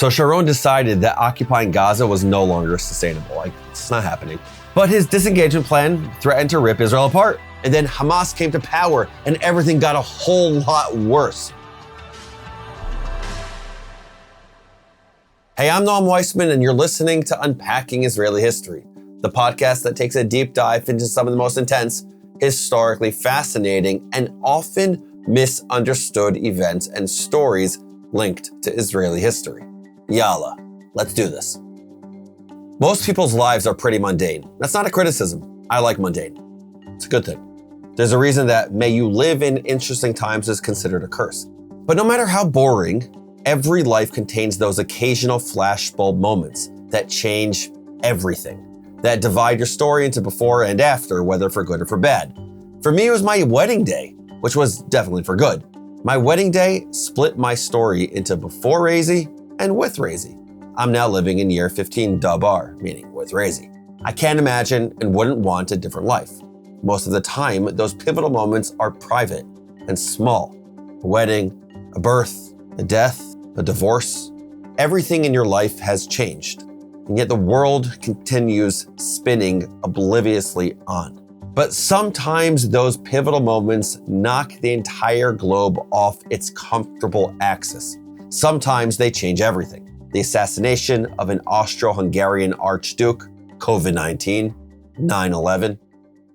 So Sharon decided that occupying Gaza was no longer sustainable. Like, it's not happening. But his disengagement plan threatened to rip Israel apart. And then Hamas came to power and everything got a whole lot worse. Hey, I'm Noam Weissman and you're listening to Unpacking Israeli History, the podcast that takes a deep dive into some of the most intense, historically fascinating, and often misunderstood events and stories linked to Israeli history. Yalla, let's do this. Most people's lives are pretty mundane. That's not a criticism. I like mundane. It's a good thing. There's a reason that may you live in interesting times is considered a curse. But no matter how boring, every life contains those occasional flashbulb moments that change everything, that divide your story into before and after, whether for good or for bad. For me, it was my wedding day, which was definitely for good. My wedding day split my story into before Razy and with Razy. I'm now living in year 15 Dabar, meaning with Razy. I can't imagine and wouldn't want a different life. Most of the time, those pivotal moments are private and small. A wedding, a birth, a death, a divorce. Everything in your life has changed, and yet the world continues spinning obliviously on. But sometimes those pivotal moments knock the entire globe off its comfortable axis. Sometimes they change everything. The assassination of an Austro-Hungarian Archduke, COVID-19, 9/11.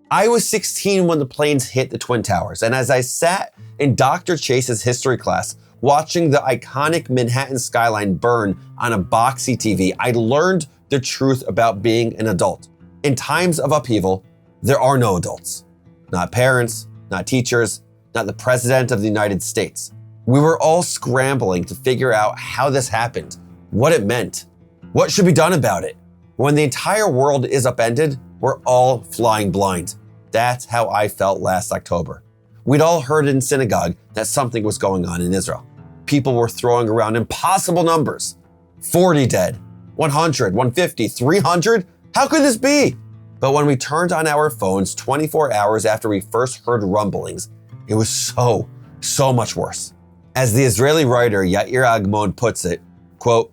I was 16 when the planes hit the Twin Towers, and as I sat in Dr. Chase's history class, watching the iconic Manhattan skyline burn on a boxy TV, I learned the truth about being an adult. In times of upheaval, there are no adults. Not parents, not teachers, not the President of the United States. We were all scrambling to figure out how this happened, what it meant, what should be done about it. When the entire world is upended, we're all flying blind. That's how I felt last October. We'd all heard in synagogue that something was going on in Israel. People were throwing around impossible numbers. 40 dead, 100, 150, 300? How could this be? But when we turned on our phones 24 hours after we first heard rumblings, it was so much worse. As the Israeli writer Yahya puts it, quote,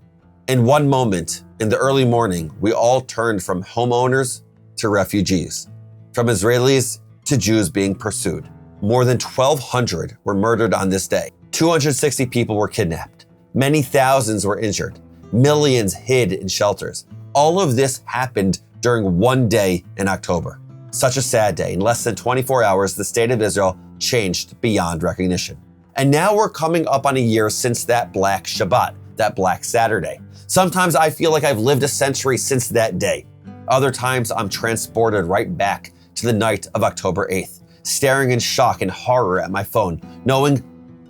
"In one moment, in the early morning, we all turned from homeowners to refugees, from Israelis to Jews being pursued. More than 1,200 were murdered on this day. 260 people were kidnapped. Many thousands were injured. Millions hid in shelters. All of this happened during one day in October. Such a sad day. In less than 24 hours, the state of Israel changed beyond recognition. And now we're coming up on a year since that Black Shabbat, that Black Saturday. Sometimes I feel like I've lived a century since that day. Other times I'm transported right back to the night of October 8th, staring in shock and horror at my phone, knowing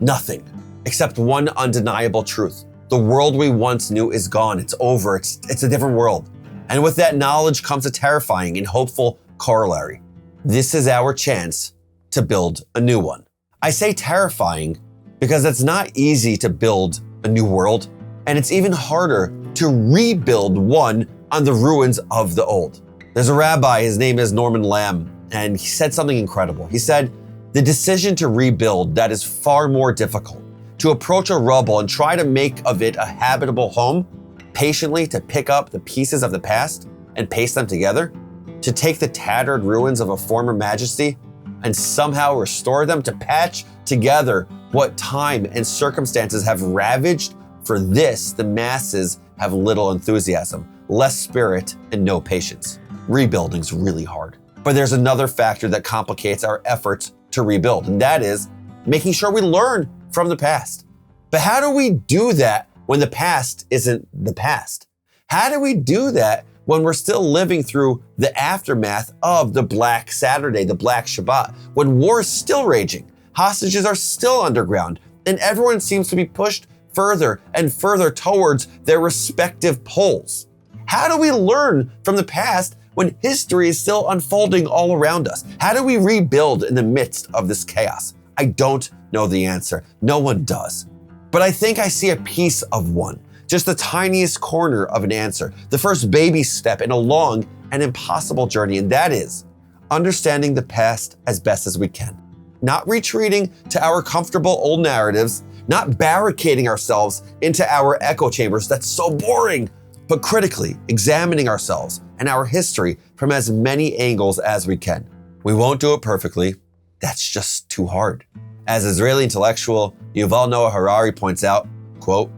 nothing except one undeniable truth. The world we once knew is gone. It's over. It's a different world. And with that knowledge comes a terrifying and hopeful corollary. This is our chance to build a new one. I say terrifying because it's not easy to build a new world, and it's even harder to rebuild one on the ruins of the old. There's a rabbi, his name is Norman Lamb, and he said something incredible. He said, "The decision to rebuild that is far more difficult, to approach a rubble and try to make of it a habitable home, patiently to pick up the pieces of the past and paste them together, to take the tattered ruins of a former majesty and somehow restore them, to patch together what time and circumstances have ravaged. For this, the masses have little enthusiasm, less spirit, and no patience. Rebuilding's really hard." But there's another factor that complicates our efforts to rebuild, and that is making sure we learn from the past. But how do we do that when the past isn't the past? How do we do that when we're still living through the aftermath of the Black Saturday, the Black Shabbat, when war is still raging, hostages are still underground, and everyone seems to be pushed further and further towards their respective poles? How do we learn from the past when history is still unfolding all around us? How do we rebuild in the midst of this chaos? I don't know the answer. No one does. But I think I see a piece of one, just the tiniest corner of an answer, the first baby step in a long and impossible journey, and that is understanding the past as best as we can. Not retreating to our comfortable old narratives, not barricading ourselves into our echo chambers that's so boring, but critically examining ourselves and our history from as many angles as we can. We won't do it perfectly. That's just too hard. As Israeli intellectual Yuval Noah Harari points out, quote,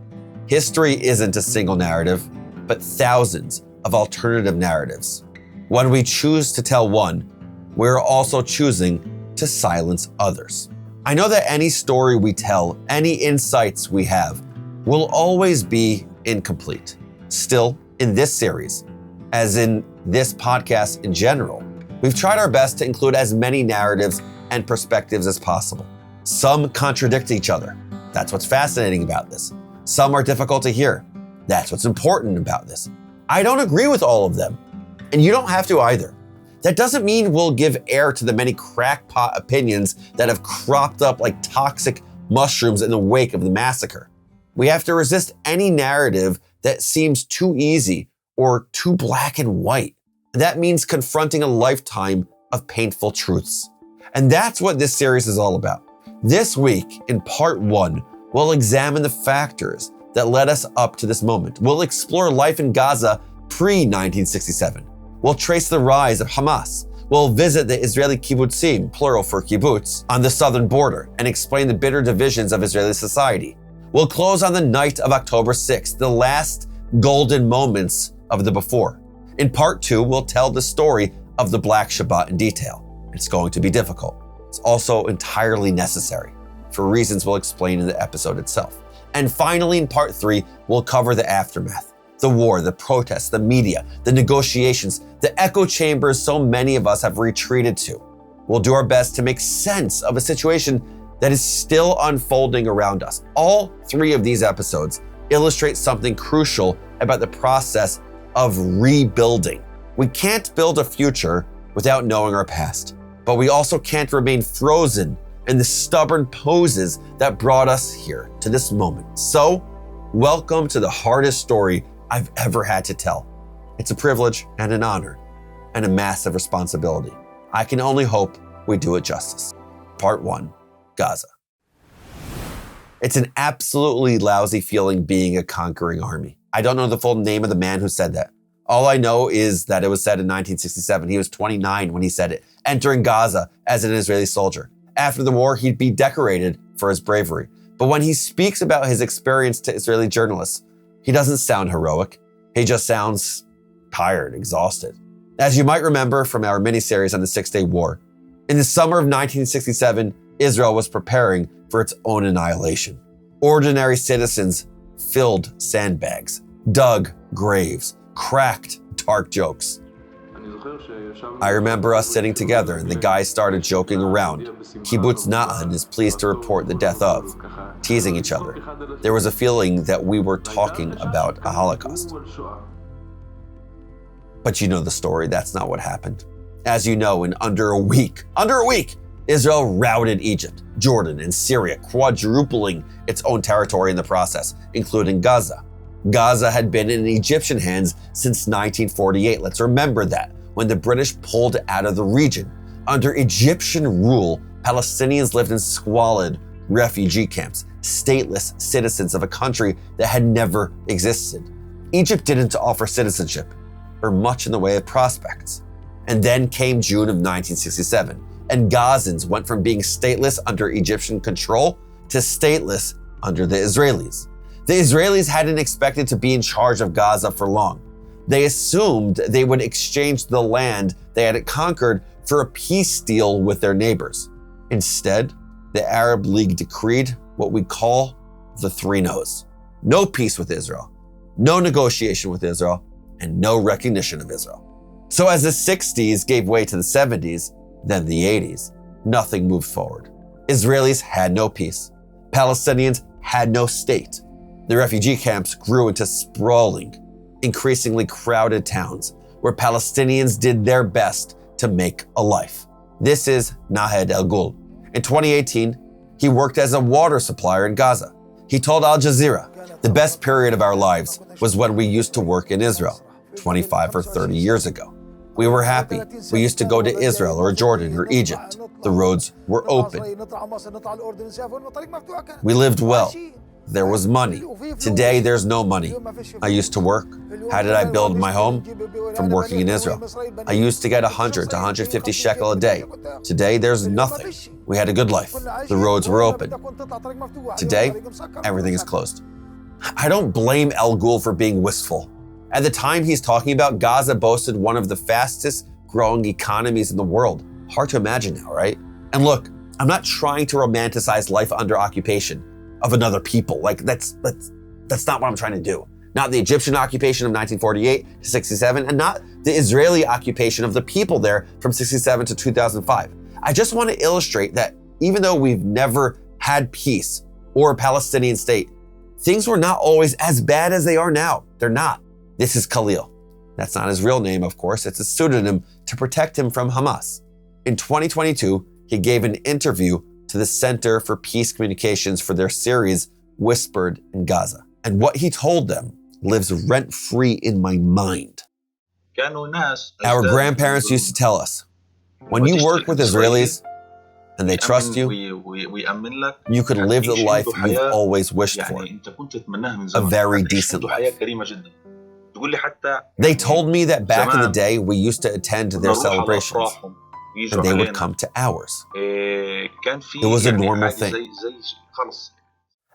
history isn't a single narrative, but thousands of alternative narratives. When we choose to tell one, we're also choosing to silence others. I know that any story we tell, any insights we have, will always be incomplete. Still, in this series, as in this podcast in general, we've tried our best to include as many narratives and perspectives as possible. Some contradict each other. That's what's fascinating about this. Some are difficult to hear. That's what's important about this. I don't agree with all of them, and you don't have to either. That doesn't mean we'll give air to the many crackpot opinions that have cropped up like toxic mushrooms in the wake of the massacre. We have to resist any narrative that seems too easy or too black and white. That means confronting a lifetime of painful truths. And that's what this series is all about. This week, in part 1, we'll examine the factors that led us up to this moment. We'll explore life in Gaza pre-1967. We'll trace the rise of Hamas. We'll visit the Israeli kibbutzim, plural for kibbutz, on the southern border and explain the bitter divisions of Israeli society. We'll close on the night of October 6th, the last golden moments of the before. In part 2, we'll tell the story of the Black Shabbat in detail. It's going to be difficult. It's also entirely necessary for reasons we'll explain in the episode itself. And finally, in part 3, we'll cover the aftermath. The war, the protests, the media, the negotiations, the echo chambers so many of us have retreated to. We'll do our best to make sense of a situation that is still unfolding around us. All 3 of these episodes illustrate something crucial about the process of rebuilding. We can't build a future without knowing our past, but we also can't remain frozen in the stubborn poses that brought us here to this moment. So, welcome to the hardest story I've ever had to tell. It's a privilege and an honor and a massive responsibility. I can only hope we do it justice. Part 1, Gaza. It's an absolutely lousy feeling being a conquering army. I don't know the full name of the man who said that. All I know is that it was said in 1967. He was 29 when he said it, entering Gaza as an Israeli soldier. After the war, he'd be decorated for his bravery. But when he speaks about his experience to Israeli journalists, he doesn't sound heroic. He just sounds tired, exhausted. As you might remember from our miniseries on the Six-Day War, in the summer of 1967, Israel was preparing for its own annihilation. Ordinary citizens filled sandbags, dug graves, cracked dark jokes. I remember us sitting together and the guys started joking around. Kibbutz Na'an is pleased to report the death of, teasing each other. There was a feeling that we were talking about a Holocaust. But you know the story, that's not what happened. As you know, in under a week, Israel routed Egypt, Jordan, and Syria, quadrupling its own territory in the process, including Gaza. Gaza had been in Egyptian hands since 1948. Let's remember that, when the British pulled out of the region. Under Egyptian rule, Palestinians lived in squalid refugee camps, stateless citizens of a country that had never existed. Egypt didn't offer citizenship, or much in the way of prospects. And then came June of 1967, and Gazans went from being stateless under Egyptian control to stateless under the Israelis. The Israelis hadn't expected to be in charge of Gaza for long. They assumed they would exchange the land they had conquered for a peace deal with their neighbors. Instead, the Arab League decreed what we call the 3 no's. No peace with Israel, no negotiation with Israel, and no recognition of Israel. So as the 60s gave way to the 70s, then the 80s, nothing moved forward. Israelis had no peace. Palestinians had no state. The refugee camps grew into sprawling, increasingly crowded towns where Palestinians did their best to make a life. This is Nahed El-Gul. In 2018, he worked as a water supplier in Gaza. He told Al Jazeera, the best period of our lives was when we used to work in Israel, 25 or 30 years ago. We were happy. We used to go to Israel or Jordan or Egypt. The roads were open. We lived well. There was money. Today, there's no money. I used to work. How did I build my home? From working in Israel. I used to get 100 to 150 shekel a day. Today, there's nothing. We had a good life. The roads were open. Today, everything is closed. I don't blame El Ghul for being wistful. At the time he's talking about, Gaza boasted one of the fastest growing economies in the world. Hard to imagine now, right? And look, I'm not trying to romanticize life under occupation of another people. Like that's not what I'm trying to do. Not the Egyptian occupation of 1948 to 67, and not the Israeli occupation of the people there from 67 to 2005. I just want to illustrate that even though we've never had peace or a Palestinian state, things were not always as bad as they are now. They're not. This is Khalil. That's not his real name, of course. It's a pseudonym to protect him from Hamas. In 2022, he gave an interview to the Center for Peace Communications for their series, Whispered in Gaza. And what he told them lives rent-free in my mind. Our grandparents used to tell us, when you work with Israelis and they trust you, you could live the life you've always wished for, a very decent life. They told me that back in the day, we used to attend their celebrations, and they would come to ours. It was a normal thing.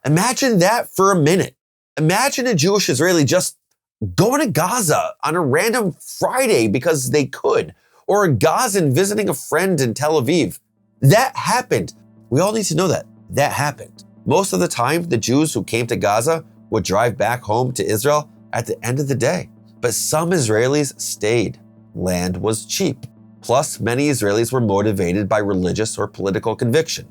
Imagine that for a minute. Imagine a Jewish Israeli just going to Gaza on a random Friday because they could, or a Gazan visiting a friend in Tel Aviv. That happened. We all need to know that. That happened. Most of the time, the Jews who came to Gaza would drive back home to Israel at the end of the day. But some Israelis stayed. Land was cheap. Plus, many Israelis were motivated by religious or political conviction.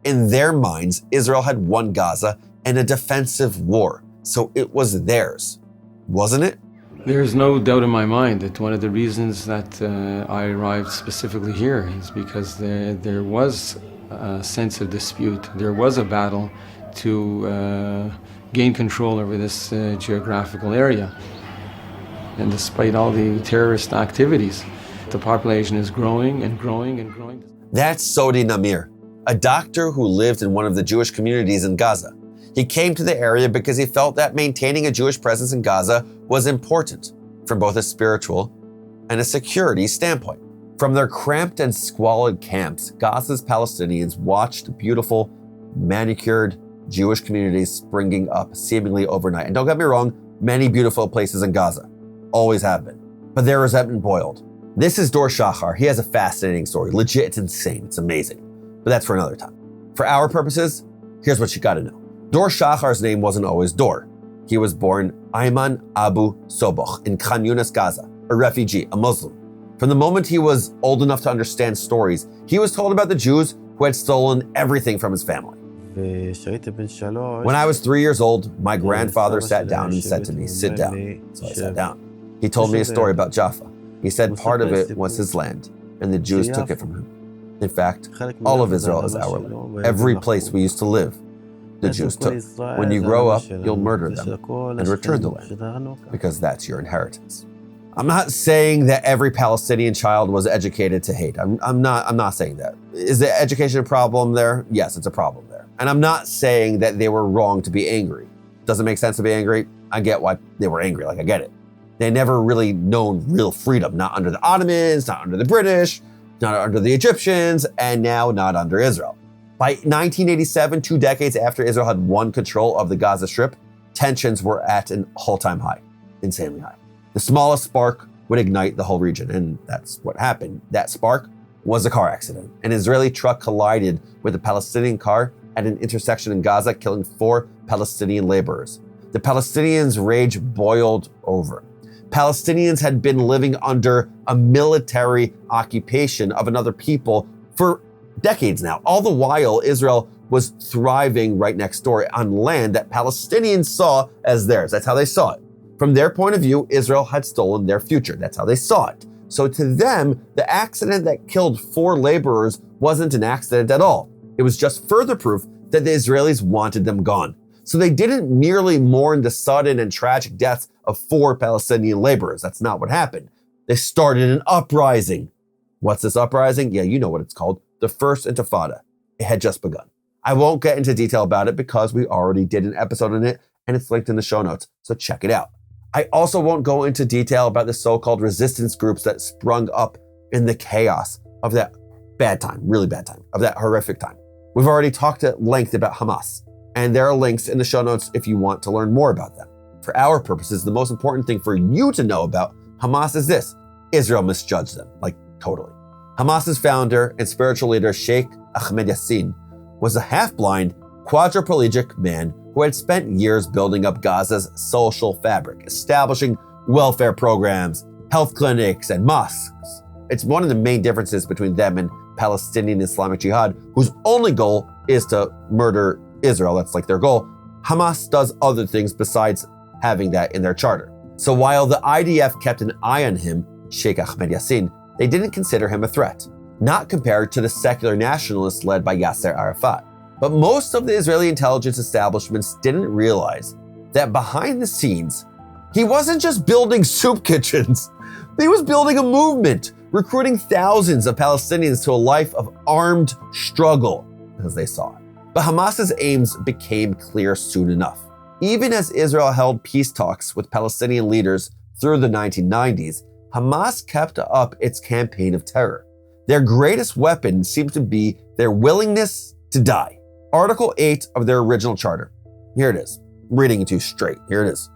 In their minds, Israel had won Gaza in a defensive war, so it was theirs, wasn't it? There's no doubt in my mind that one of the reasons that I arrived specifically here is because there was a sense of dispute. There was a battle to gain control over this geographical area. And despite all the terrorist activities, the population is growing and growing and growing. That's Sodi Namir, a doctor who lived in one of the Jewish communities in Gaza. He came to the area because he felt that maintaining a Jewish presence in Gaza was important from both a spiritual and a security standpoint. From their cramped and squalid camps, Gaza's Palestinians watched beautiful, manicured Jewish communities springing up seemingly overnight. And don't get me wrong, many beautiful places in Gaza, always have been. But their resentment boiled. This is Dor Shachar. He has a fascinating story. Legit, it's insane. It's amazing. But that's for another time. For our purposes, here's what you gotta know. Dor Shachar's name wasn't always Dor. He was born Ayman Abu Soboch in Khan Yunis, Gaza, a refugee, a Muslim. From the moment he was old enough to understand stories, he was told about the Jews who had stolen everything from his family. When I was 3 years old, my grandfather sat down and said to me, "Sit down." So I sat down. He told me a story about Jaffa. He said part of it was his land, and the Jews took it from him. In fact, all of Israel is our land. Every place we used to live, the Jews took. When you grow up, you'll murder them and return the land, because that's your inheritance. I'm not saying that every Palestinian child was educated to hate. I'm not saying that. Is the education a problem there? Yes, it's a problem there. And I'm not saying that they were wrong to be angry. Does it make sense to be angry? I get why they were angry, like I get it. They never really known real freedom, not under the Ottomans, not under the British, not under the Egyptians, and now not under Israel. By 1987, 2 decades after Israel had won control of the Gaza Strip, tensions were at an all-time high, insanely high. The smallest spark would ignite the whole region, and that's what happened. That spark was a car accident. An Israeli truck collided with a Palestinian car at an intersection in Gaza, killing 4 Palestinian laborers. The Palestinians' rage boiled over. Palestinians had been living under a military occupation of another people for decades now. All the while, Israel was thriving right next door on land that Palestinians saw as theirs. That's how they saw it. From their point of view, Israel had stolen their future. That's how they saw it. So to them, the accident that killed 4 laborers wasn't an accident at all. It was just further proof that the Israelis wanted them gone. So they didn't merely mourn the sudden and tragic deaths of 4 Palestinian laborers. That's not what happened. They started an uprising. What's this uprising? Yeah, you know what it's called. the First Intifada. It had just begun. I won't get into detail about it because we already did an episode on it and it's linked in the show notes, so check it out. I also won't go into detail about the so-called resistance groups that sprung up in the chaos of that bad time, really bad time, of that horrific time. We've already talked at length about Hamas, and there are links in the show notes if you want to learn more about them. For our purposes, the most important thing for you to know about Hamas is this: Israel misjudged them, like totally. Hamas's founder and spiritual leader, Sheikh Ahmed Yassin, was a half-blind, quadriplegic man who had spent years building up Gaza's social fabric, establishing welfare programs, health clinics, and mosques. It's one of the main differences between them and Palestinian Islamic Jihad, whose only goal is to murder Israel. That's like their goal. Hamas does other things besides having that in their charter. So while the IDF kept an eye on him, Sheikh Ahmed Yassin, they didn't consider him a threat, not compared to the secular nationalists led by Yasser Arafat. But most of the Israeli intelligence establishments didn't realize that behind the scenes, he wasn't just building soup kitchens. He was building a movement, recruiting thousands of Palestinians to a life of armed struggle, as they saw it. But Hamas's aims became clear soon enough. Even as Israel held peace talks with Palestinian leaders through the 1990s, Hamas kept up its campaign of terror. Their greatest weapon seemed to be their willingness to die. Article 8 of their original charter. Here it is. I'm reading it to you straight. Here it is.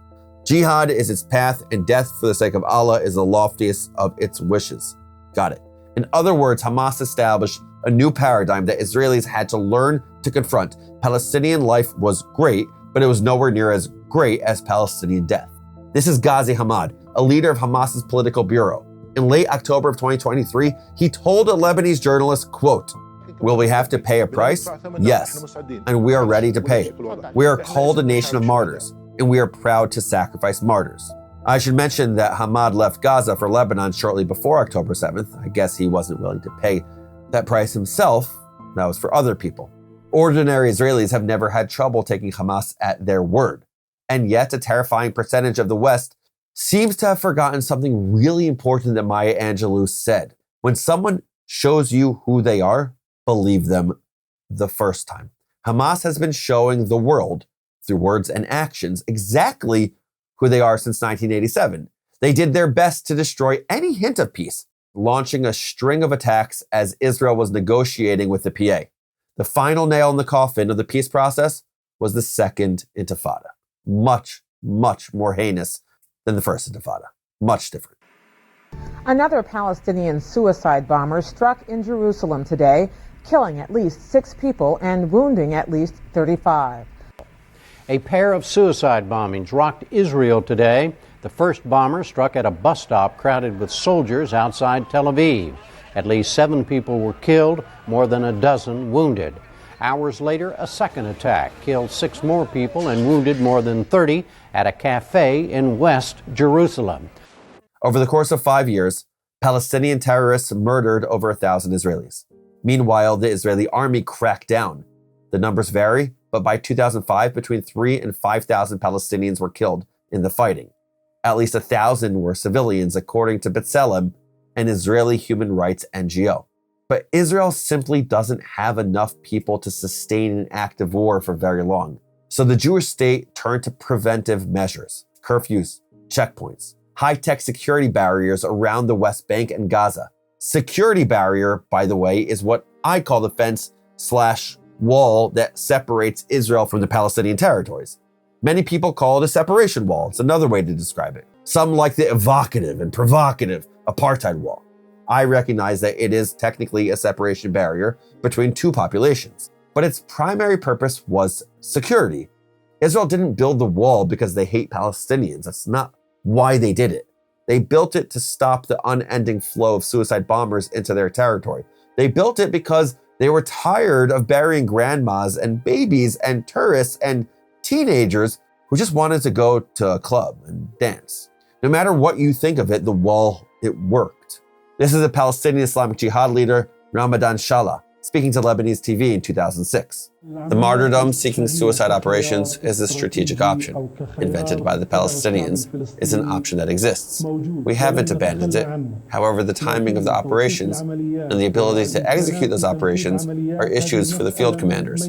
Jihad is its path, and death for the sake of Allah is the loftiest of its wishes. Got it. In other words, Hamas established a new paradigm that Israelis had to learn to confront. Palestinian life was great, but it was nowhere near as great as Palestinian death. This is Ghazi Hamad, a leader of Hamas's political bureau. In late October of 2023, he told a Lebanese journalist, quote, "Will we have to pay a price? Yes, and we are ready to pay it. We are called a nation of martyrs, and we are proud to sacrifice martyrs." I should mention that Hamad left Gaza for Lebanon shortly before October 7th. I guess he wasn't willing to pay that price himself. That was for other people. Ordinary Israelis have never had trouble taking Hamas at their word. And yet a terrifying percentage of the West seems to have forgotten something really important that Maya Angelou said. When someone shows you who they are, believe them the first time. Hamas has been showing the world, through words and actions, exactly who they are since 1987. They did their best to destroy any hint of peace, launching a string of attacks as Israel was negotiating with the PA. The final nail in the coffin of the peace process was the Second Intifada. Much, much more heinous than the First Intifada. Much different. Another Palestinian suicide bomber struck in Jerusalem today, killing at least 6 people and wounding at least 35. A pair of suicide bombings rocked Israel today. The first bomber struck at a bus stop crowded with soldiers outside Tel Aviv. At least 7 people were killed, more than a dozen wounded. Hours later, a second attack killed 6 more people and wounded more than 30 at a cafe in West Jerusalem. Over the course of 5 years, Palestinian terrorists murdered over 1,000 Israelis. Meanwhile, the Israeli army cracked down. The numbers vary, but by 2005, between 3,000 and 5,000 Palestinians were killed in the fighting. At least 1,000 were civilians, according to B'Tselem, an Israeli human rights NGO. But Israel simply doesn't have enough people to sustain an active war for very long. So the Jewish state turned to preventive measures, curfews, checkpoints, high-tech security barriers around the West Bank and Gaza. Security barrier, by the way, is what I call the fence/wall that separates Israel from the Palestinian territories. Many people call it a separation wall. It's another way to describe it. Some like the evocative and provocative apartheid wall. I recognize that it is technically a separation barrier between 2 populations, but its primary purpose was security. Israel didn't build the wall because they hate Palestinians. That's not why they did it. They built it to stop the unending flow of suicide bombers into their territory. They built it because they were tired of burying grandmas and babies and tourists and teenagers who just wanted to go to a club and dance. No matter what you think of it, the wall, it worked. This is a Palestinian Islamic Jihad leader, Ramadan Shalla, speaking to Lebanese TV in 2006. The martyrdom-seeking suicide operations is a strategic option, invented by the Palestinians. It's an option that exists. We haven't abandoned it. However, the timing of the operations and the ability to execute those operations are issues for the field commanders.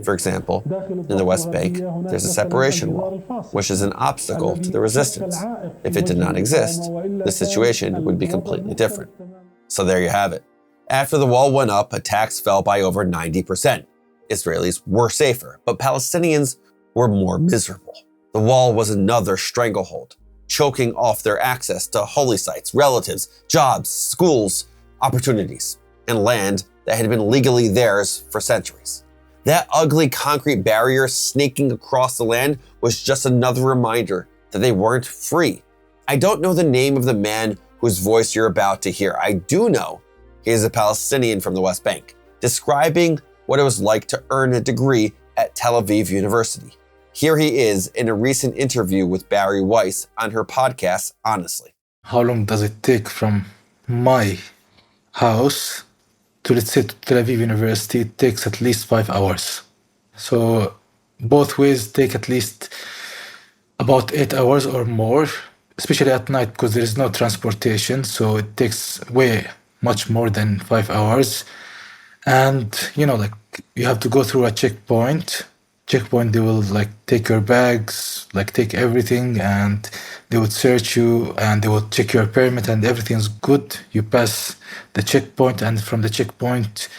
For example, in the West Bank, there's a separation wall, which is an obstacle to the resistance. If it did not exist, the situation would be completely different. So there you have it. After the wall went up, attacks fell by over 90%. Israelis were safer, but Palestinians were more miserable. The wall was another stranglehold, choking off their access to holy sites, relatives, jobs, schools, opportunities, and land that had been legally theirs for centuries. That ugly concrete barrier snaking across the land was just another reminder that they weren't free. I don't know the name of the man whose voice you're about to hear. I do know he is a Palestinian from the West Bank, describing what it was like to earn a degree at Tel Aviv University. Here he is in a recent interview with Barry Weiss on her podcast, Honestly. How long does it take from my house to, let's say, to Tel Aviv University? It takes at least 5 hours. So both ways take at least about 8 hours or more, especially at night because there is no transportation. So it takes much more than 5 hours. And, you have to go through a checkpoint. They will take your bags, take everything, and they would search you and they will check your permit and everything's good. You pass the checkpoint, and from the checkpoint,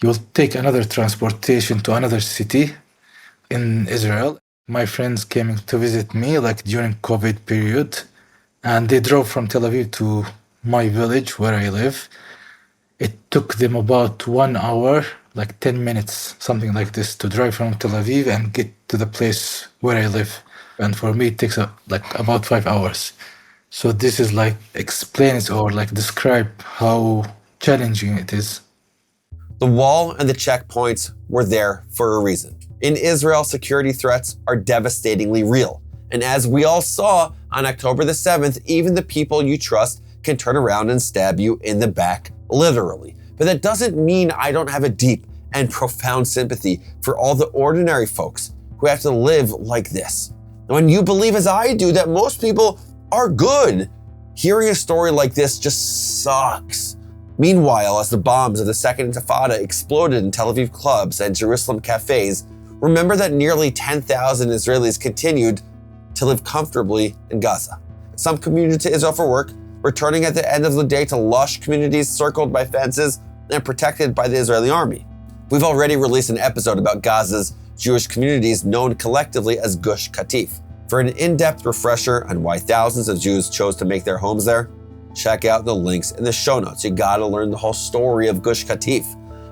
you will take another transportation to another city in Israel. My friends came to visit me during COVID period, and they drove from Tel Aviv to my village where I live. It took them about 1 hour, 10 minutes, something like this, to drive from Tel Aviv and get to the place where I live. And for me, it takes about 5 hours. So this is explains or describe how challenging it is. The wall and the checkpoints were there for a reason. In Israel, security threats are devastatingly real. And as we all saw on October the 7th, even the people you trust can turn around and stab you in the back, literally. But that doesn't mean I don't have a deep and profound sympathy for all the ordinary folks who have to live like this. When you believe, as I do, that most people are good, hearing a story like this just sucks. Meanwhile, as the bombs of the Second Intifada exploded in Tel Aviv clubs and Jerusalem cafes, remember that nearly 10,000 Israelis continued to live comfortably in Gaza. Some commuted to Israel for work, returning at the end of the day to lush communities circled by fences and protected by the Israeli army. We've already released an episode about Gaza's Jewish communities known collectively as Gush Katif. For an in-depth refresher on why thousands of Jews chose to make their homes there, check out the links in the show notes. You gotta learn the whole story of Gush Katif.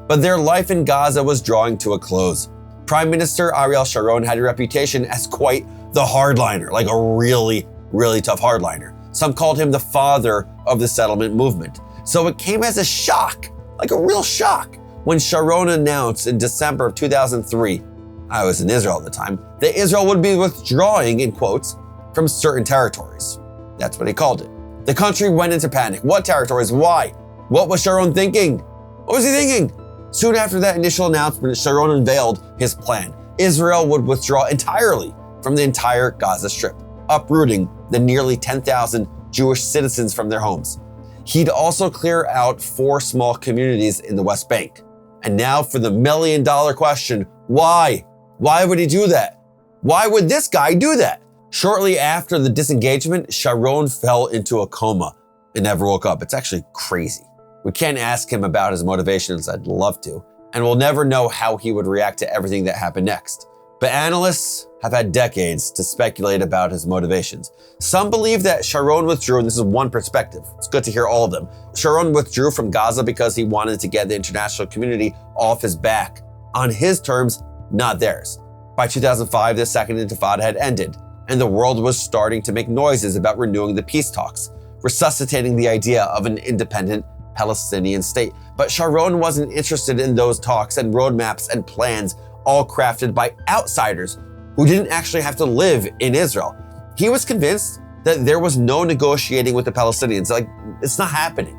But their life in Gaza was drawing to a close. Prime Minister Ariel Sharon had a reputation as quite the hardliner, a really, really tough hardliner. Some called him the father of the settlement movement. So it came as a shock, a real shock, when Sharon announced in December of 2003, I was in Israel at the time, that Israel would be withdrawing, in quotes, from certain territories. That's what he called it. The country went into panic. What territories? Why? What was Sharon thinking? What was he thinking? Soon after that initial announcement, Sharon unveiled his plan. Israel would withdraw entirely from the entire Gaza Strip, uprooting the nearly 10,000 Jewish citizens from their homes. He'd also clear out 4 small communities in the West Bank. And now for the million-dollar question, why? Why would he do that? Why would this guy do that? Shortly after the disengagement, Sharon fell into a coma and never woke up. It's actually crazy. We can't ask him about his motivations, I'd love to, and we'll never know how he would react to everything that happened next. But analysts have had decades to speculate about his motivations. Some believe that Sharon withdrew, and this is one perspective. It's good to hear all of them. Sharon withdrew from Gaza because he wanted to get the international community off his back, on his terms, not theirs. By 2005, the Second Intifada had ended, and the world was starting to make noises about renewing the peace talks, resuscitating the idea of an independent Palestinian state. But Sharon wasn't interested in those talks and roadmaps and plans all crafted by outsiders who didn't actually have to live in Israel. He was convinced that there was no negotiating with the Palestinians. It's not happening.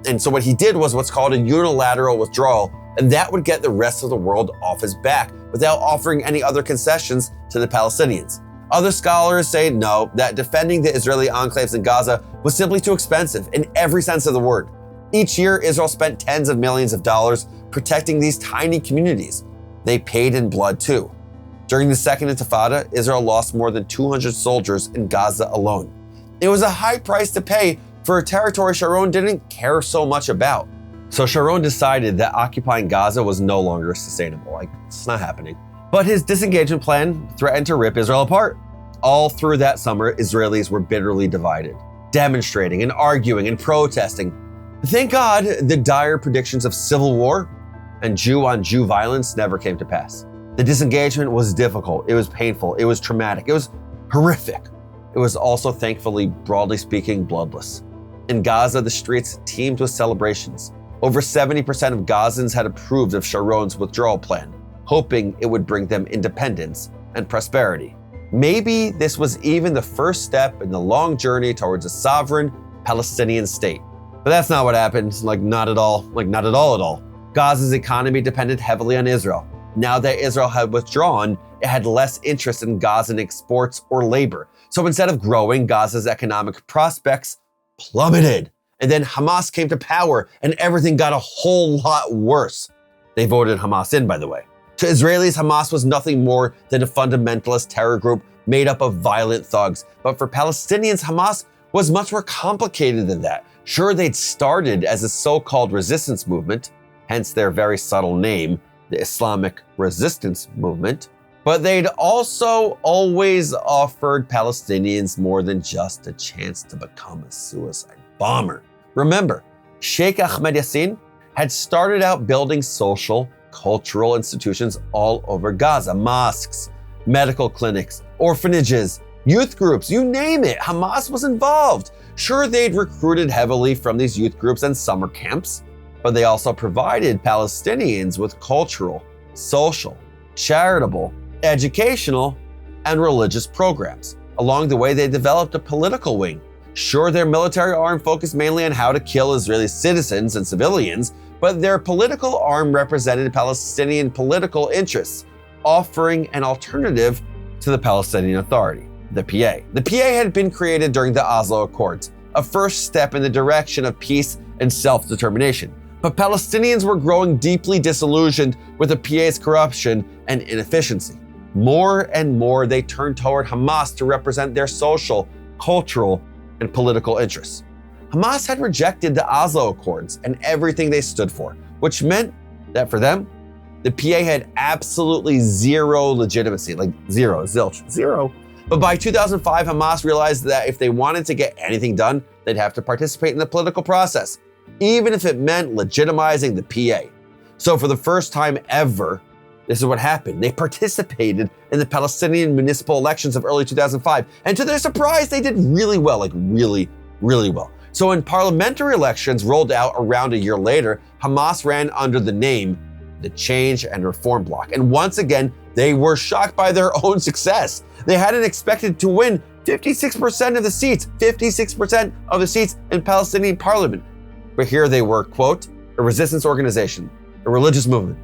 And so what he did was what's called a unilateral withdrawal and that would get the rest of the world off his back without offering any other concessions to the Palestinians. Other scholars say no, that defending the Israeli enclaves in Gaza was simply too expensive in every sense of the word. Each year, Israel spent tens of millions of dollars protecting these tiny communities. They paid in blood too. During the Second Intifada, Israel lost more than 200 soldiers in Gaza alone. It was a high price to pay for a territory Sharon didn't care so much about. So Sharon decided that occupying Gaza was no longer sustainable. It's not happening. But his disengagement plan threatened to rip Israel apart. All through that summer, Israelis were bitterly divided, demonstrating and arguing and protesting. Thank God the dire predictions of civil war and Jew-on-Jew violence never came to pass. The disengagement was difficult, it was painful, it was traumatic, it was horrific. It was also, thankfully, broadly speaking, bloodless. In Gaza, the streets teemed with celebrations. Over 70% of Gazans had approved of Sharon's withdrawal plan, hoping it would bring them independence and prosperity. Maybe this was even the first step in the long journey towards a sovereign Palestinian state. But that's not what happened, not at all. Gaza's economy depended heavily on Israel. Now that Israel had withdrawn, it had less interest in Gazan exports or labor. So instead of growing, Gaza's economic prospects plummeted. And then Hamas came to power and everything got a whole lot worse. They voted Hamas in, by the way. To Israelis, Hamas was nothing more than a fundamentalist terror group made up of violent thugs. But for Palestinians, Hamas was much more complicated than that. Sure, they'd started as a so-called resistance movement, hence their very subtle name, the Islamic Resistance Movement, but they'd also always offered Palestinians more than just a chance to become a suicide bomber. Remember, Sheikh Ahmed Yassin had started out building social, cultural institutions all over Gaza, mosques, medical clinics, orphanages, youth groups, you name it, Hamas was involved. Sure, they'd recruited heavily from these youth groups and summer camps, but they also provided Palestinians with cultural, social, charitable, educational, and religious programs. Along the way, they developed a political wing. Sure, their military arm focused mainly on how to kill Israeli citizens and civilians, but their political arm represented Palestinian political interests, offering an alternative to the Palestinian Authority, the PA. The PA had been created during the Oslo Accords, a first step in the direction of peace and self-determination. But Palestinians were growing deeply disillusioned with the PA's corruption and inefficiency. More and more, they turned toward Hamas to represent their social, cultural, and political interests. Hamas had rejected the Oslo Accords and everything they stood for, which meant that for them, the PA had absolutely zero legitimacy, zero. But by 2005, Hamas realized that if they wanted to get anything done, they'd have to participate in the political process, even if it meant legitimizing the PA. So for the first time ever, this is what happened. They participated in the Palestinian municipal elections of early 2005. And to their surprise, they did really well, really well. So when parliamentary elections rolled out around a year later, Hamas ran under the name the Change and Reform Bloc. And once again, they were shocked by their own success. They hadn't expected to win 56% of the seats in Palestinian parliament. But here they were, quote, a resistance organization, a religious movement,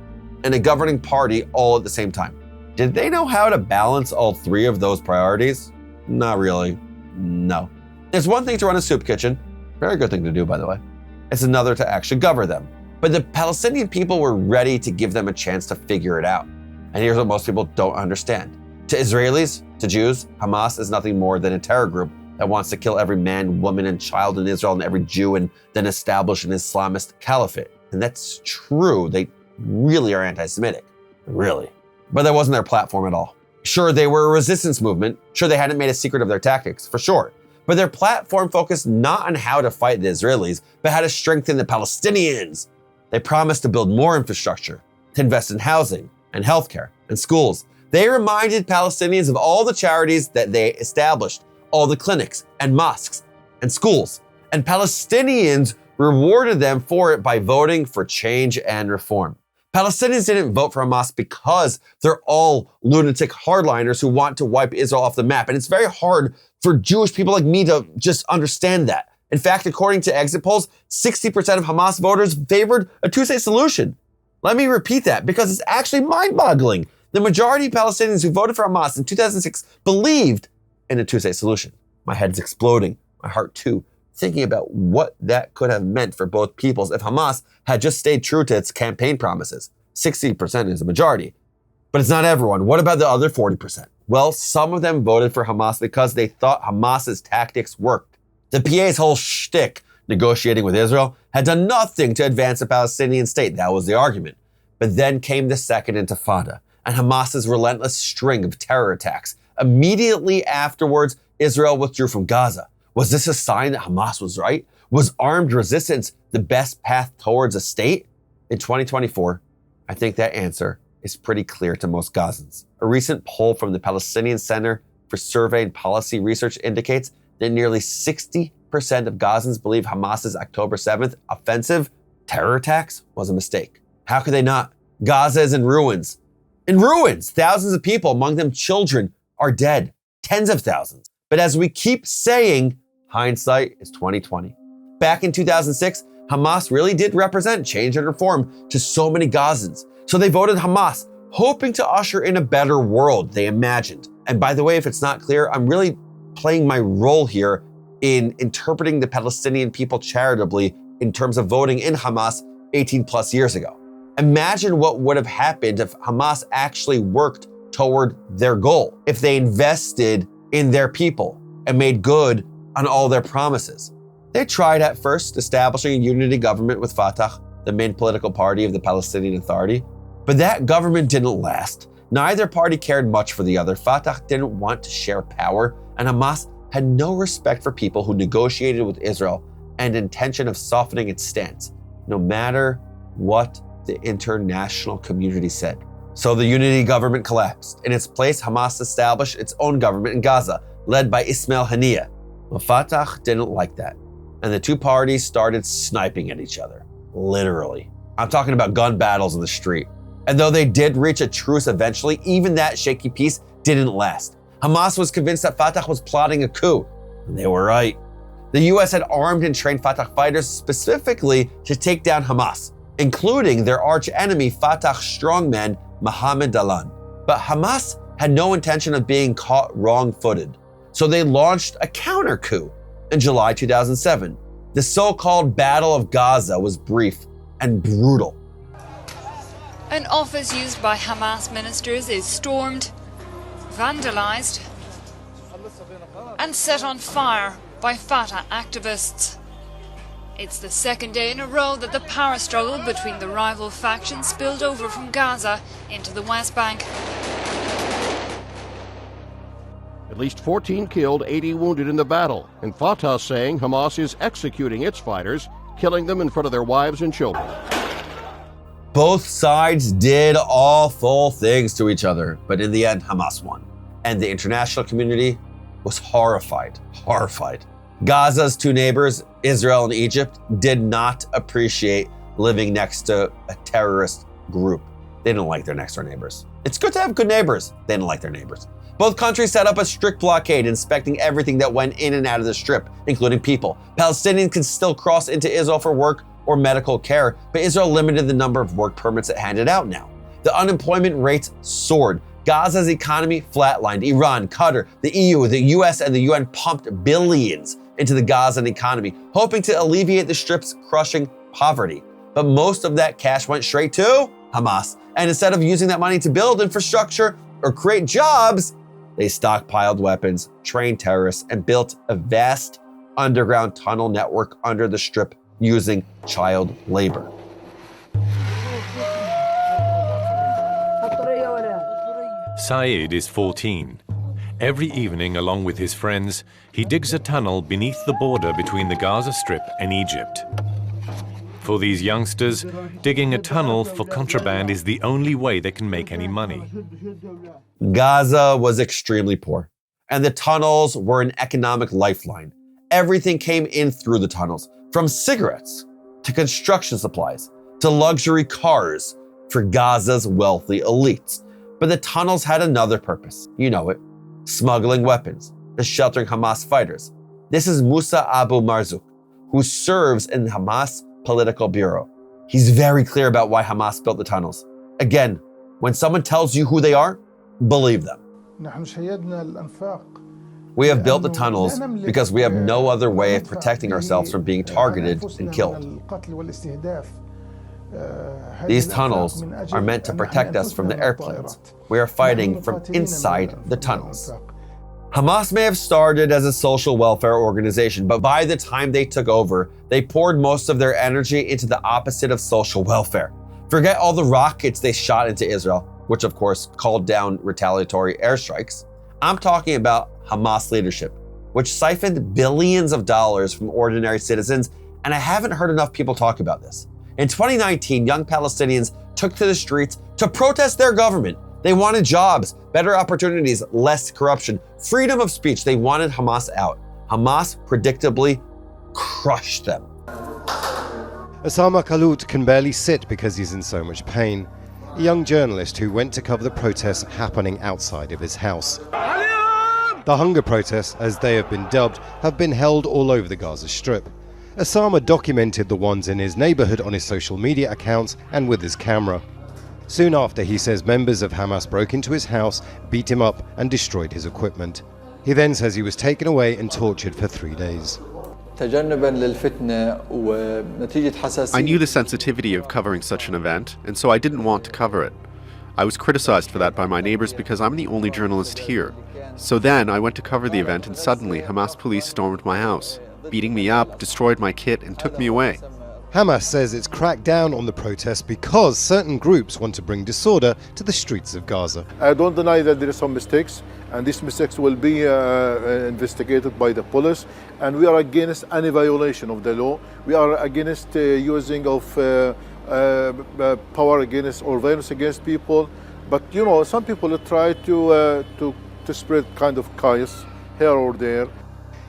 and a governing party all at the same time. Did they know how to balance all three of those priorities? Not really, no. It's one thing to run a soup kitchen, very good thing to do, by the way. It's another to actually govern them. But the Palestinian people were ready to give them a chance to figure it out. And here's what most people don't understand. To Israelis, to Jews, Hamas is nothing more than a terror group that wants to kill every man, woman, and child in Israel and every Jew and then establish an Islamist caliphate. And that's true. They really are anti-Semitic. Really. But that wasn't their platform at all. Sure, they were a resistance movement. Sure, they hadn't made a secret of their tactics, for sure. But their platform focused not on how to fight the Israelis, but how to strengthen the Palestinians. They promised to build more infrastructure, to invest in housing and healthcare and schools. They reminded Palestinians of all the charities that they established, all the clinics and mosques and schools. And Palestinians rewarded them for it by voting for change and reform. Palestinians didn't vote for Hamas because they're all lunatic hardliners who want to wipe Israel off the map. And it's very hard for Jewish people like me to just understand that. In fact, according to exit polls, 60% of Hamas voters favored a two-state solution. Let me repeat that because it's actually mind-boggling. The majority of Palestinians who voted for Hamas in 2006 believed in a two-state solution. My head's exploding, my heart too, thinking about what that could have meant for both peoples if Hamas had just stayed true to its campaign promises. 60% is the majority. But it's not everyone. What about the other 40%? Well, some of them voted for Hamas because they thought Hamas's tactics worked. The PA's whole shtick, negotiating with Israel, had done nothing to advance the Palestinian state. That was the argument. But then came the Second Intifada and Hamas's relentless string of terror attacks. Immediately afterwards, Israel withdrew from Gaza. Was this a sign that Hamas was right? Was armed resistance the best path towards a state? In 2024, I think that answer is pretty clear to most Gazans. A recent poll from the Palestinian Center for Survey and Policy Research indicates that nearly 60% of Gazans believe Hamas's October 7th offensive terror attacks was a mistake. How could they not? Gaza is in ruins. In ruins! Thousands of people, among them children, are dead. Tens of thousands. But as we keep saying, hindsight is 2020. Back in 2006, Hamas really did represent change and reform to so many Gazans. So they voted Hamas, hoping to usher in a better world they imagined. And by the way, if it's not clear, I'm really playing my role here in interpreting the Palestinian people charitably in terms of voting in Hamas 18 plus years ago. Imagine what would have happened if Hamas actually worked toward their goal, if they invested in their people and made good on all their promises. They tried at first establishing a unity government with Fatah, the main political party of the Palestinian Authority, but that government didn't last. Neither party cared much for the other. Fatah didn't want to share power, and Hamas had no respect for people who negotiated with Israel and intention of softening its stance, no matter what the international community said. So the unity government collapsed. In its place, Hamas established its own government in Gaza, led by Ismail Haniyeh. Well, Fatah didn't like that, and the two parties started sniping at each other, literally. I'm talking about gun battles in the street. And though they did reach a truce eventually, even that shaky peace didn't last. Hamas was convinced that Fatah was plotting a coup, and they were right. The US had armed and trained Fatah fighters specifically to take down Hamas, including their arch enemy Fatah strongman Mohammed Dalan. But Hamas had no intention of being caught wrong-footed, so they launched a counter coup in July 2007. The so-called Battle of Gaza was brief and brutal. An office used by Hamas ministers is stormed, vandalized, and set on fire by Fatah activists. It's the second day in a row that the power struggle between the rival factions spilled over from Gaza into the West Bank. At least 14 killed, 80 wounded in the battle, and Fatah saying Hamas is executing its fighters, killing them in front of their wives and children. Both sides did awful things to each other, but in the end, Hamas won. And the international community was horrified. Gaza's two neighbors, Israel and Egypt, did not appreciate living next to a terrorist group. They didn't like their next door neighbors. It's good to have good neighbors. They didn't like their neighbors. Both countries set up a strict blockade, inspecting everything that went in and out of the strip, including people. Palestinians could still cross into Israel for work or medical care, but Israel limited the number of work permits it handed out now. The unemployment rates soared. Gaza's economy flatlined. Iran, Qatar, the EU, the US, and the UN pumped billions into the Gazan economy, hoping to alleviate the strip's crushing poverty. But most of that cash went straight to Hamas. And instead of using that money to build infrastructure or create jobs, they stockpiled weapons, trained terrorists, and built a vast underground tunnel network under the strip using child labor. Saeed is 14. Every evening, along with his friends, he digs a tunnel beneath the border between the Gaza Strip and Egypt. For these youngsters, digging a tunnel for contraband is the only way they can make any money. Gaza was extremely poor, and the tunnels were an economic lifeline. Everything came in through the tunnels, from cigarettes to construction supplies to luxury cars for Gaza's wealthy elites. But the tunnels had another purpose. You know it. Smuggling weapons and sheltering Hamas fighters. This is Musa Abu Marzouk, who serves in the Hamas political bureau. He's very clear about why Hamas built the tunnels. Again, when someone tells you who they are, believe them. We have built the tunnels because we have no other way of protecting ourselves from being targeted and killed. These tunnels are meant to protect us from the airplanes. We are fighting from inside the tunnels. Hamas may have started as a social welfare organization, but by the time they took over, they poured most of their energy into the opposite of social welfare. Forget all the rockets they shot into Israel, which of course called down retaliatory airstrikes. I'm talking about Hamas leadership, which siphoned billions of dollars from ordinary citizens, and I haven't heard enough people talk about this. In 2019, young Palestinians took to the streets to protest their government. They wanted jobs, better opportunities, less corruption, freedom of speech. They wanted Hamas out. Hamas predictably crushed them. Osama Khallout can barely sit because he's in so much pain. A young journalist who went to cover the protests happening outside of his house. The hunger protests, as they have been dubbed, have been held all over the Gaza Strip. Osama documented the ones in his neighborhood on his social media accounts and with his camera. Soon after, he says members of Hamas broke into his house, beat him up and destroyed his equipment. He then says he was taken away and tortured for 3 days. I knew the sensitivity of covering such an event, and so I didn't want to cover it. I was criticized for that by my neighbors because I'm the only journalist here. So then I went to cover the event, and suddenly Hamas police stormed my house, beating me up, destroyed my kit, and took me away. Hamas says it's cracked down on the protests because certain groups want to bring disorder to the streets of Gaza. I don't deny that there are some mistakes, and these mistakes will be investigated by the police, and we are against any violation of the law. We are against using of power against or violence against people. But you know, some people try to spread kind of chaos here or there.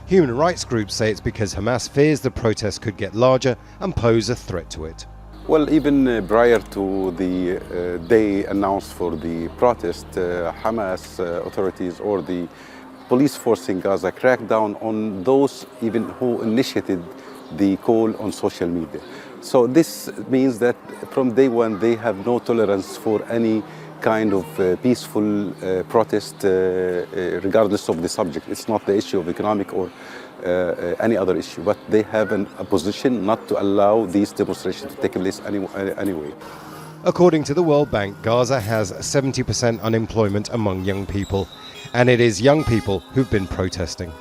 Human rights groups say it's because Hamas fears the protests could get larger and pose a threat to it. Well, even prior to the day announced for the protest, Hamas authorities or the police force in Gaza cracked down on those even who initiated the call on social media. So this means that from day one they have no tolerance for any kind of peaceful protest regardless of the subject. It's not the issue of economic or any other issue, but they have a position not to allow these demonstrations to take place anyway. According to the World Bank, Gaza has 70% unemployment among young people, and it is young people who've been protesting.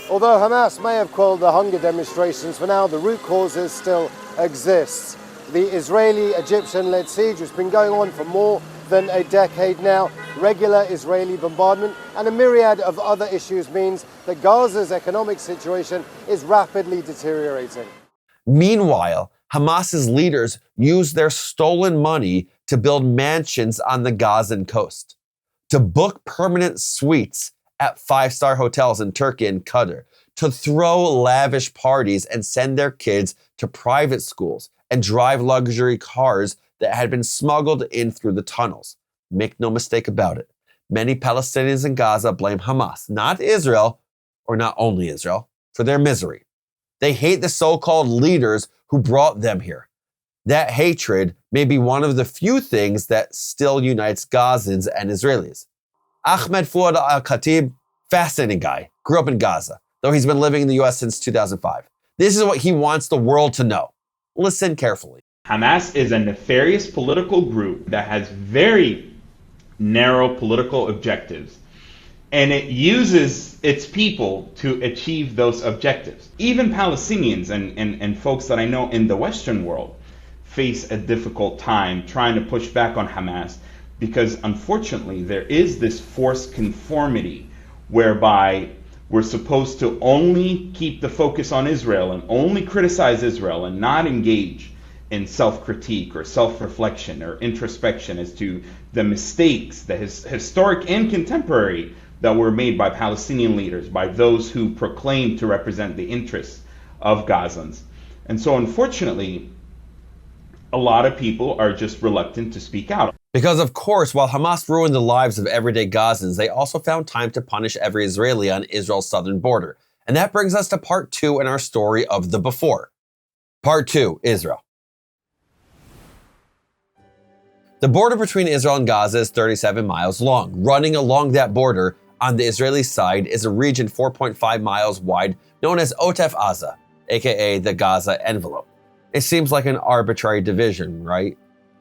Although Hamas may have quelled the hunger demonstrations, for now the root causes still exist. The Israeli-Egyptian-led siege has been going on for more than a decade now. Regular Israeli bombardment and a myriad of other issues means that Gaza's economic situation is rapidly deteriorating. Meanwhile, Hamas's leaders use their stolen money to build mansions on the Gazan coast, to book permanent suites at five-star hotels in Turkey and Qatar, to throw lavish parties and send their kids to private schools and drive luxury cars that had been smuggled in through the tunnels. Make no mistake about it. Many Palestinians in Gaza blame Hamas, not Israel, or not only Israel, for their misery. They hate the so-called leaders who brought them here. That hatred may be one of the few things that still unites Gazans and Israelis. Ahmed Fouad al-Khatib, fascinating guy, grew up in Gaza, though he's been living in the US since 2005. This is what he wants the world to know. Listen carefully. Hamas is a nefarious political group that has very narrow political objectives, and it uses its people to achieve those objectives. Even Palestinians and folks that I know in the Western world face a difficult time trying to push back on Hamas, because unfortunately there is this forced conformity whereby we're supposed to only keep the focus on Israel and only criticize Israel and not engage in self-critique or self-reflection or introspection as to the mistakes, the historic and contemporary, that were made by Palestinian leaders, by those who proclaim to represent the interests of Gazans. And so unfortunately, a lot of people are just reluctant to speak out. Because of course, while Hamas ruined the lives of everyday Gazans, they also found time to punish every Israeli on Israel's southern border. And that brings us to part 2 in our story of the before. Part 2, Israel. The border between Israel and Gaza is 37 miles long. Running along that border on the Israeli side is a region 4.5 miles wide known as Otef Aza, aka the Gaza Envelope. It seems like an arbitrary division, right?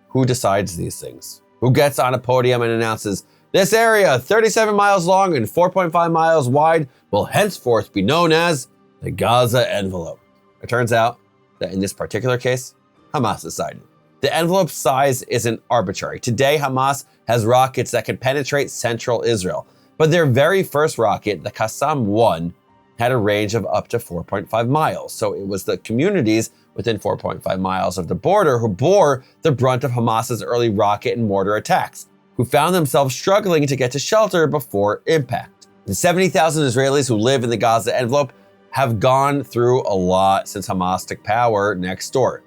Who decides these things? Who gets on a podium and announces, this area, 37 miles long and 4.5 miles wide, will henceforth be known as the Gaza Envelope? It turns out that in this particular case, Hamas decided. The envelope size isn't arbitrary. Today, Hamas has rockets that can penetrate central Israel. But their very first rocket, the Qassam-1, had a range of up to 4.5 miles. So it was the communities within 4.5 miles of the border who bore the brunt of Hamas's early rocket and mortar attacks, who found themselves struggling to get to shelter before impact. The 70,000 Israelis who live in the Gaza Envelope have gone through a lot since Hamas took power next door.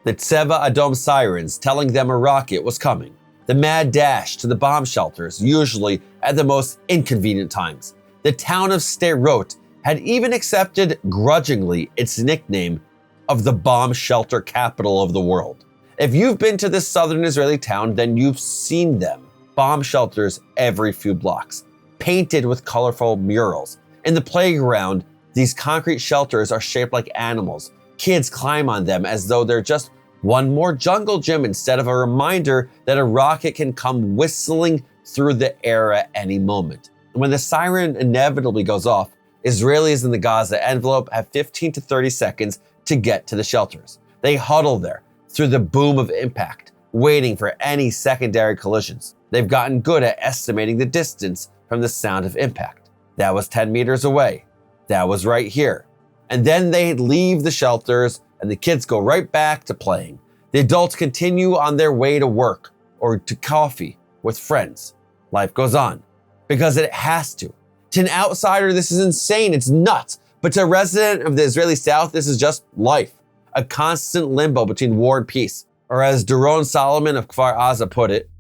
The Tzeva Adom sirens telling them a rocket was coming. The mad dash to the bomb shelters, usually at the most inconvenient times. The town of Sderot had even accepted grudgingly its nickname of the bomb shelter capital of the world. If you've been to this southern Israeli town, then you've seen them. Bomb shelters every few blocks, painted with colorful murals. In the playground, these concrete shelters are shaped like animals. Kids climb on them as though they're just one more jungle gym instead of a reminder that a rocket can come whistling through the air at any moment. And when the siren inevitably goes off, Israelis in the Gaza Envelope have 15 to 30 seconds to get to the shelters. They huddle there through the boom of impact, waiting for any secondary collisions. They've gotten good at estimating the distance from the sound of impact. That was 10 meters away. That was right here. And then they leave the shelters and the kids go right back to playing. The adults continue on their way to work or to coffee with friends. Life goes on because it has to. To an outsider, this is insane. It's nuts. But to a resident of the Israeli South, this is just life. A constant limbo between war and peace. Or as Doron Solomon of Kfar Aza put it,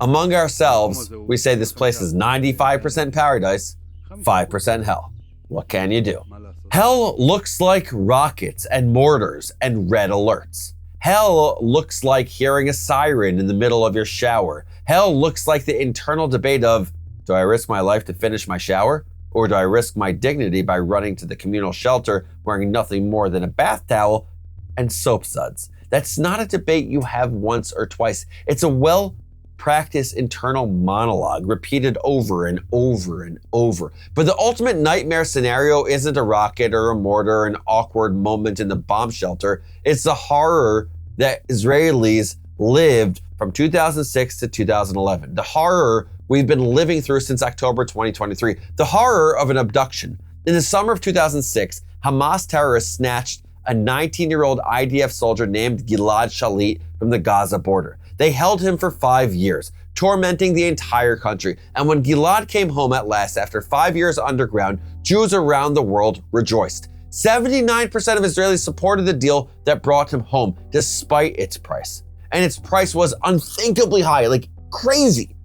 among ourselves, we say this place is 95% paradise, 5% hell. What can you do? Hell looks like rockets and mortars and red alerts. Hell looks like hearing a siren in the middle of your shower. Hell looks like the internal debate of, do I risk my life to finish my shower? Or do I risk my dignity by running to the communal shelter wearing nothing more than a bath towel and soap suds? That's not a debate you have once or twice. It's a well-practiced internal monologue repeated over and over and over. But the ultimate nightmare scenario isn't a rocket or a mortar or an awkward moment in the bomb shelter. It's the horror that Israelis lived from 2006 to 2011. The horror we've been living through since October 2023. The horror of an abduction. In the summer of 2006, Hamas terrorists snatched a 19-year-old IDF soldier named Gilad Shalit from the Gaza border. They held him for 5 years, tormenting the entire country. And when Gilad came home at last after 5 years underground, Jews around the world rejoiced. 79% of Israelis supported the deal that brought him home, despite its price. And its price was unthinkably high, like crazy.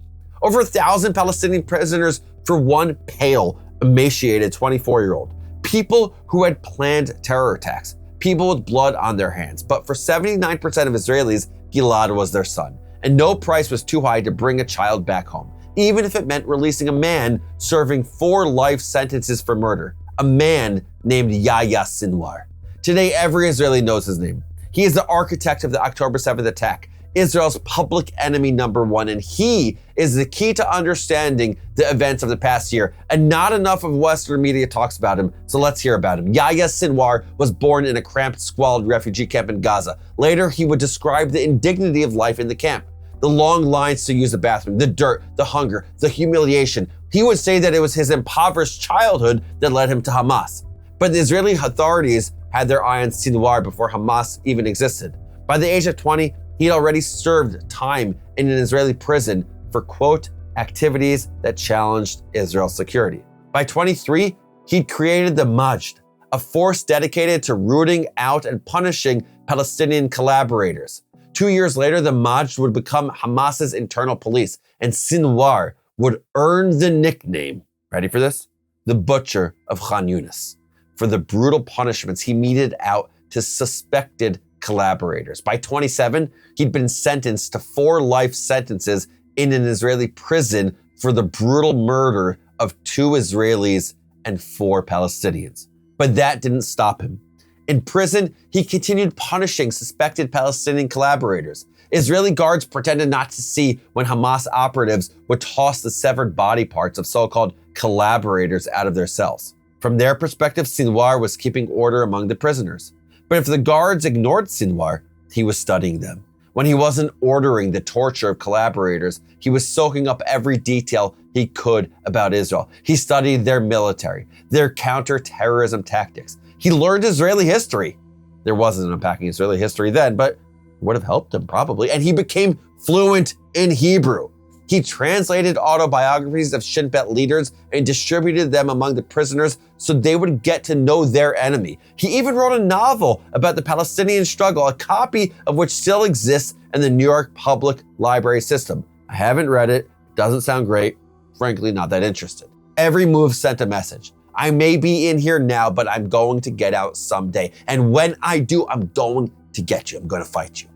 Over 1,000 Palestinian prisoners for one pale, emaciated 24-year-old. People who had planned terror attacks. People with blood on their hands. But for 79% of Israelis, Gilad was their son. And no price was too high to bring a child back home, even if it meant releasing a man serving 4 life sentences for murder. A man named Yahya Sinwar. Today, every Israeli knows his name. He is the architect of the October 7th attack, Israel's public enemy number 1, and he is the key to understanding the events of the past year. And not enough of Western media talks about him, so let's hear about him. Yahya Sinwar was born in a cramped, squalid refugee camp in Gaza. Later, he would describe the indignity of life in the camp. The long lines to use the bathroom, the dirt, the hunger, the humiliation. He would say that it was his impoverished childhood that led him to Hamas. But the Israeli authorities had their eye on Sinwar before Hamas even existed. By the age of 20, he'd already served time in an Israeli prison for, quote, activities that challenged Israel's security. By 23, he'd created the Majd, a force dedicated to rooting out and punishing Palestinian collaborators. 2 years later, the Majd would become Hamas's internal police, and Sinwar would earn the nickname, ready for this? The Butcher of Khan Yunis, for the brutal punishments he meted out to suspected collaborators. By 27, he'd been sentenced to 4 life sentences in an Israeli prison for the brutal murder of 2 Israelis and 4 Palestinians. But that didn't stop him. In prison, he continued punishing suspected Palestinian collaborators. Israeli guards pretended not to see when Hamas operatives would toss the severed body parts of so-called collaborators out of their cells. From their perspective, Sinwar was keeping order among the prisoners. But if the guards ignored Sinwar, he was studying them. When he wasn't ordering the torture of collaborators, he was soaking up every detail he could about Israel. He studied their military, their counter-terrorism tactics. He learned Israeli history. There wasn't an Unpacking Israeli history then, but it would have helped him probably. And he became fluent in Hebrew. He translated autobiographies of Shin Bet leaders and distributed them among the prisoners so they would get to know their enemy. He even wrote a novel about the Palestinian struggle, a copy of which still exists in the New York Public Library system. I haven't read it. Doesn't sound great. Frankly, not that interested. Every move sent a message. I may be in here now, but I'm going to get out someday. And when I do, I'm going to get you. I'm going to fight you.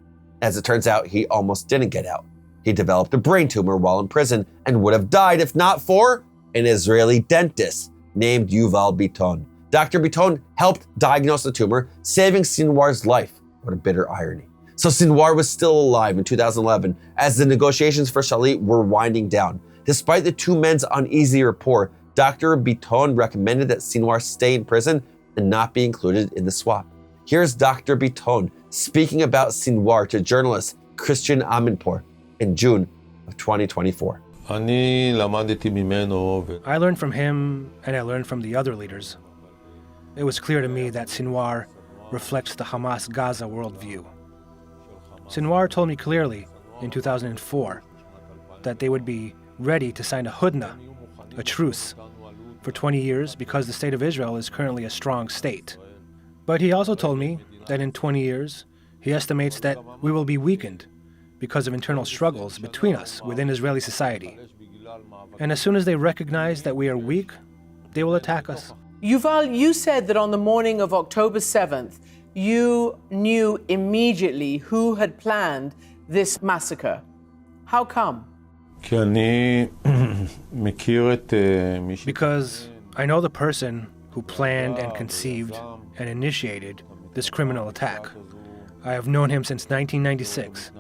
As it turns out, he almost didn't get out. He developed a brain tumor while in prison and would have died if not for an Israeli dentist named Yuval Biton. Dr. Biton helped diagnose the tumor, saving Sinwar's life. What a bitter irony. So Sinwar was still alive in 2011 as the negotiations for Shalit were winding down. Despite the 2 men's uneasy rapport, Dr. Biton recommended that Sinwar stay in prison and not be included in the swap. Here's Dr. Biton speaking about Sinwar to journalist Christian Amanpour in June of 2024. I learned from him and I learned from the other leaders. It was clear to me that Sinwar reflects the Hamas Gaza worldview. Sinwar told me clearly in 2004 that they would be ready to sign a hudna, a truce, for 20 years because the state of Israel is currently a strong state. But he also told me that in 20 years, he estimates that we will be weakened because of internal struggles between us within Israeli society. And as soon as they recognize that we are weak, they will attack us. Yuval, you said that on the morning of October 7th, you knew immediately who had planned this massacre. How come? Because I know the person who planned and conceived and initiated this criminal attack. I have known him since 1996.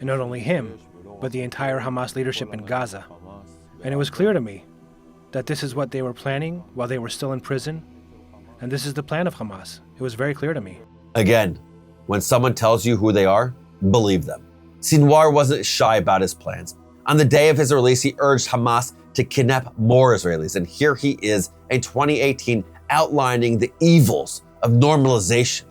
And not only him, but the entire Hamas leadership in Gaza. And it was clear to me that this is what they were planning while they were still in prison. And this is the plan of Hamas. It was very clear to me. Again, when someone tells you who they are, believe them. Sinwar wasn't shy about his plans. On the day of his release, he urged Hamas to kidnap more Israelis. And here he is in 2018 outlining the evils of normalization.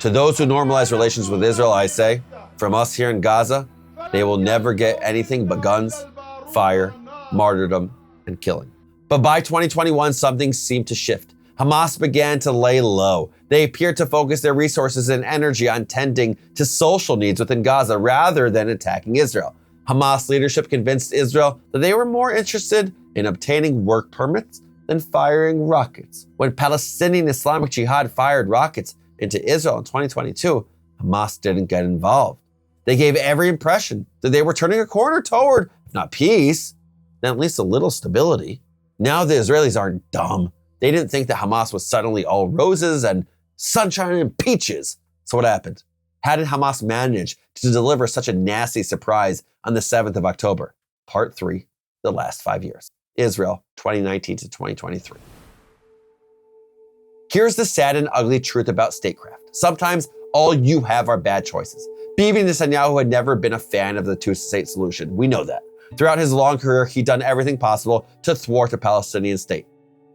To those who normalize relations with Israel, I say, from us here in Gaza, they will never get anything but guns, fire, martyrdom, and killing. But by 2021, something seemed to shift. Hamas began to lay low. They appeared to focus their resources and energy on tending to social needs within Gaza rather than attacking Israel. Hamas leadership convinced Israel that they were more interested in obtaining work permits than firing rockets. When Palestinian Islamic Jihad fired rockets into Israel in 2022, Hamas didn't get involved. They gave every impression that they were turning a corner toward, if not peace, then at least a little stability. Now the Israelis aren't dumb. They didn't think that Hamas was suddenly all roses and sunshine and peaches. So what happened? How did Hamas manage to deliver such a nasty surprise on the 7th of October? Part 3, the last 5 years. Israel, 2019 to 2023. Here's the sad and ugly truth about statecraft. Sometimes all you have are bad choices. Bibi Netanyahu had never been a fan of the two-state solution. We know that. Throughout his long career, he'd done everything possible to thwart a Palestinian state.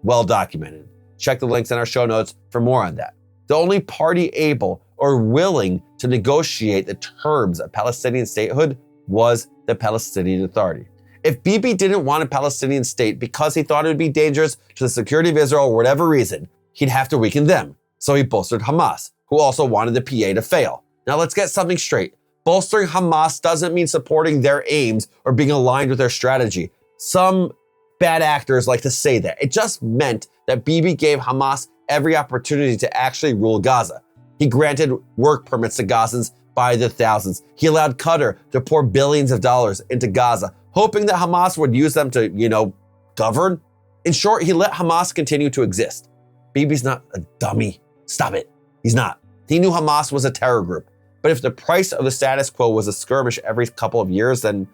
Well documented. Check the links in our show notes for more on that. The only party able or willing to negotiate the terms of Palestinian statehood was the Palestinian Authority. If Bibi didn't want a Palestinian state because he thought it would be dangerous to the security of Israel or whatever reason, he'd have to weaken them. So he bolstered Hamas, who also wanted the PA to fail. Now let's get something straight. Bolstering Hamas doesn't mean supporting their aims or being aligned with their strategy. Some bad actors like to say that. It just meant that Bibi gave Hamas every opportunity to actually rule Gaza. He granted work permits to Gazans by the thousands. He allowed Qatar to pour billions of dollars into Gaza, hoping that Hamas would use them to, govern. In short, he let Hamas continue to exist. Bibi's not a dummy. Stop it. He's not. He knew Hamas was a terror group. But if the price of the status quo was a skirmish every couple of years and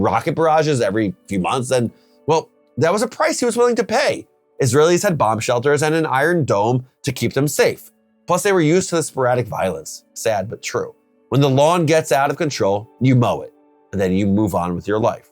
rocket barrages every few months, then, well, that was a price he was willing to pay. Israelis had bomb shelters and an iron dome to keep them safe. Plus, they were used to the sporadic violence. Sad, but true. When the lawn gets out of control, you mow it, and then you move on with your life.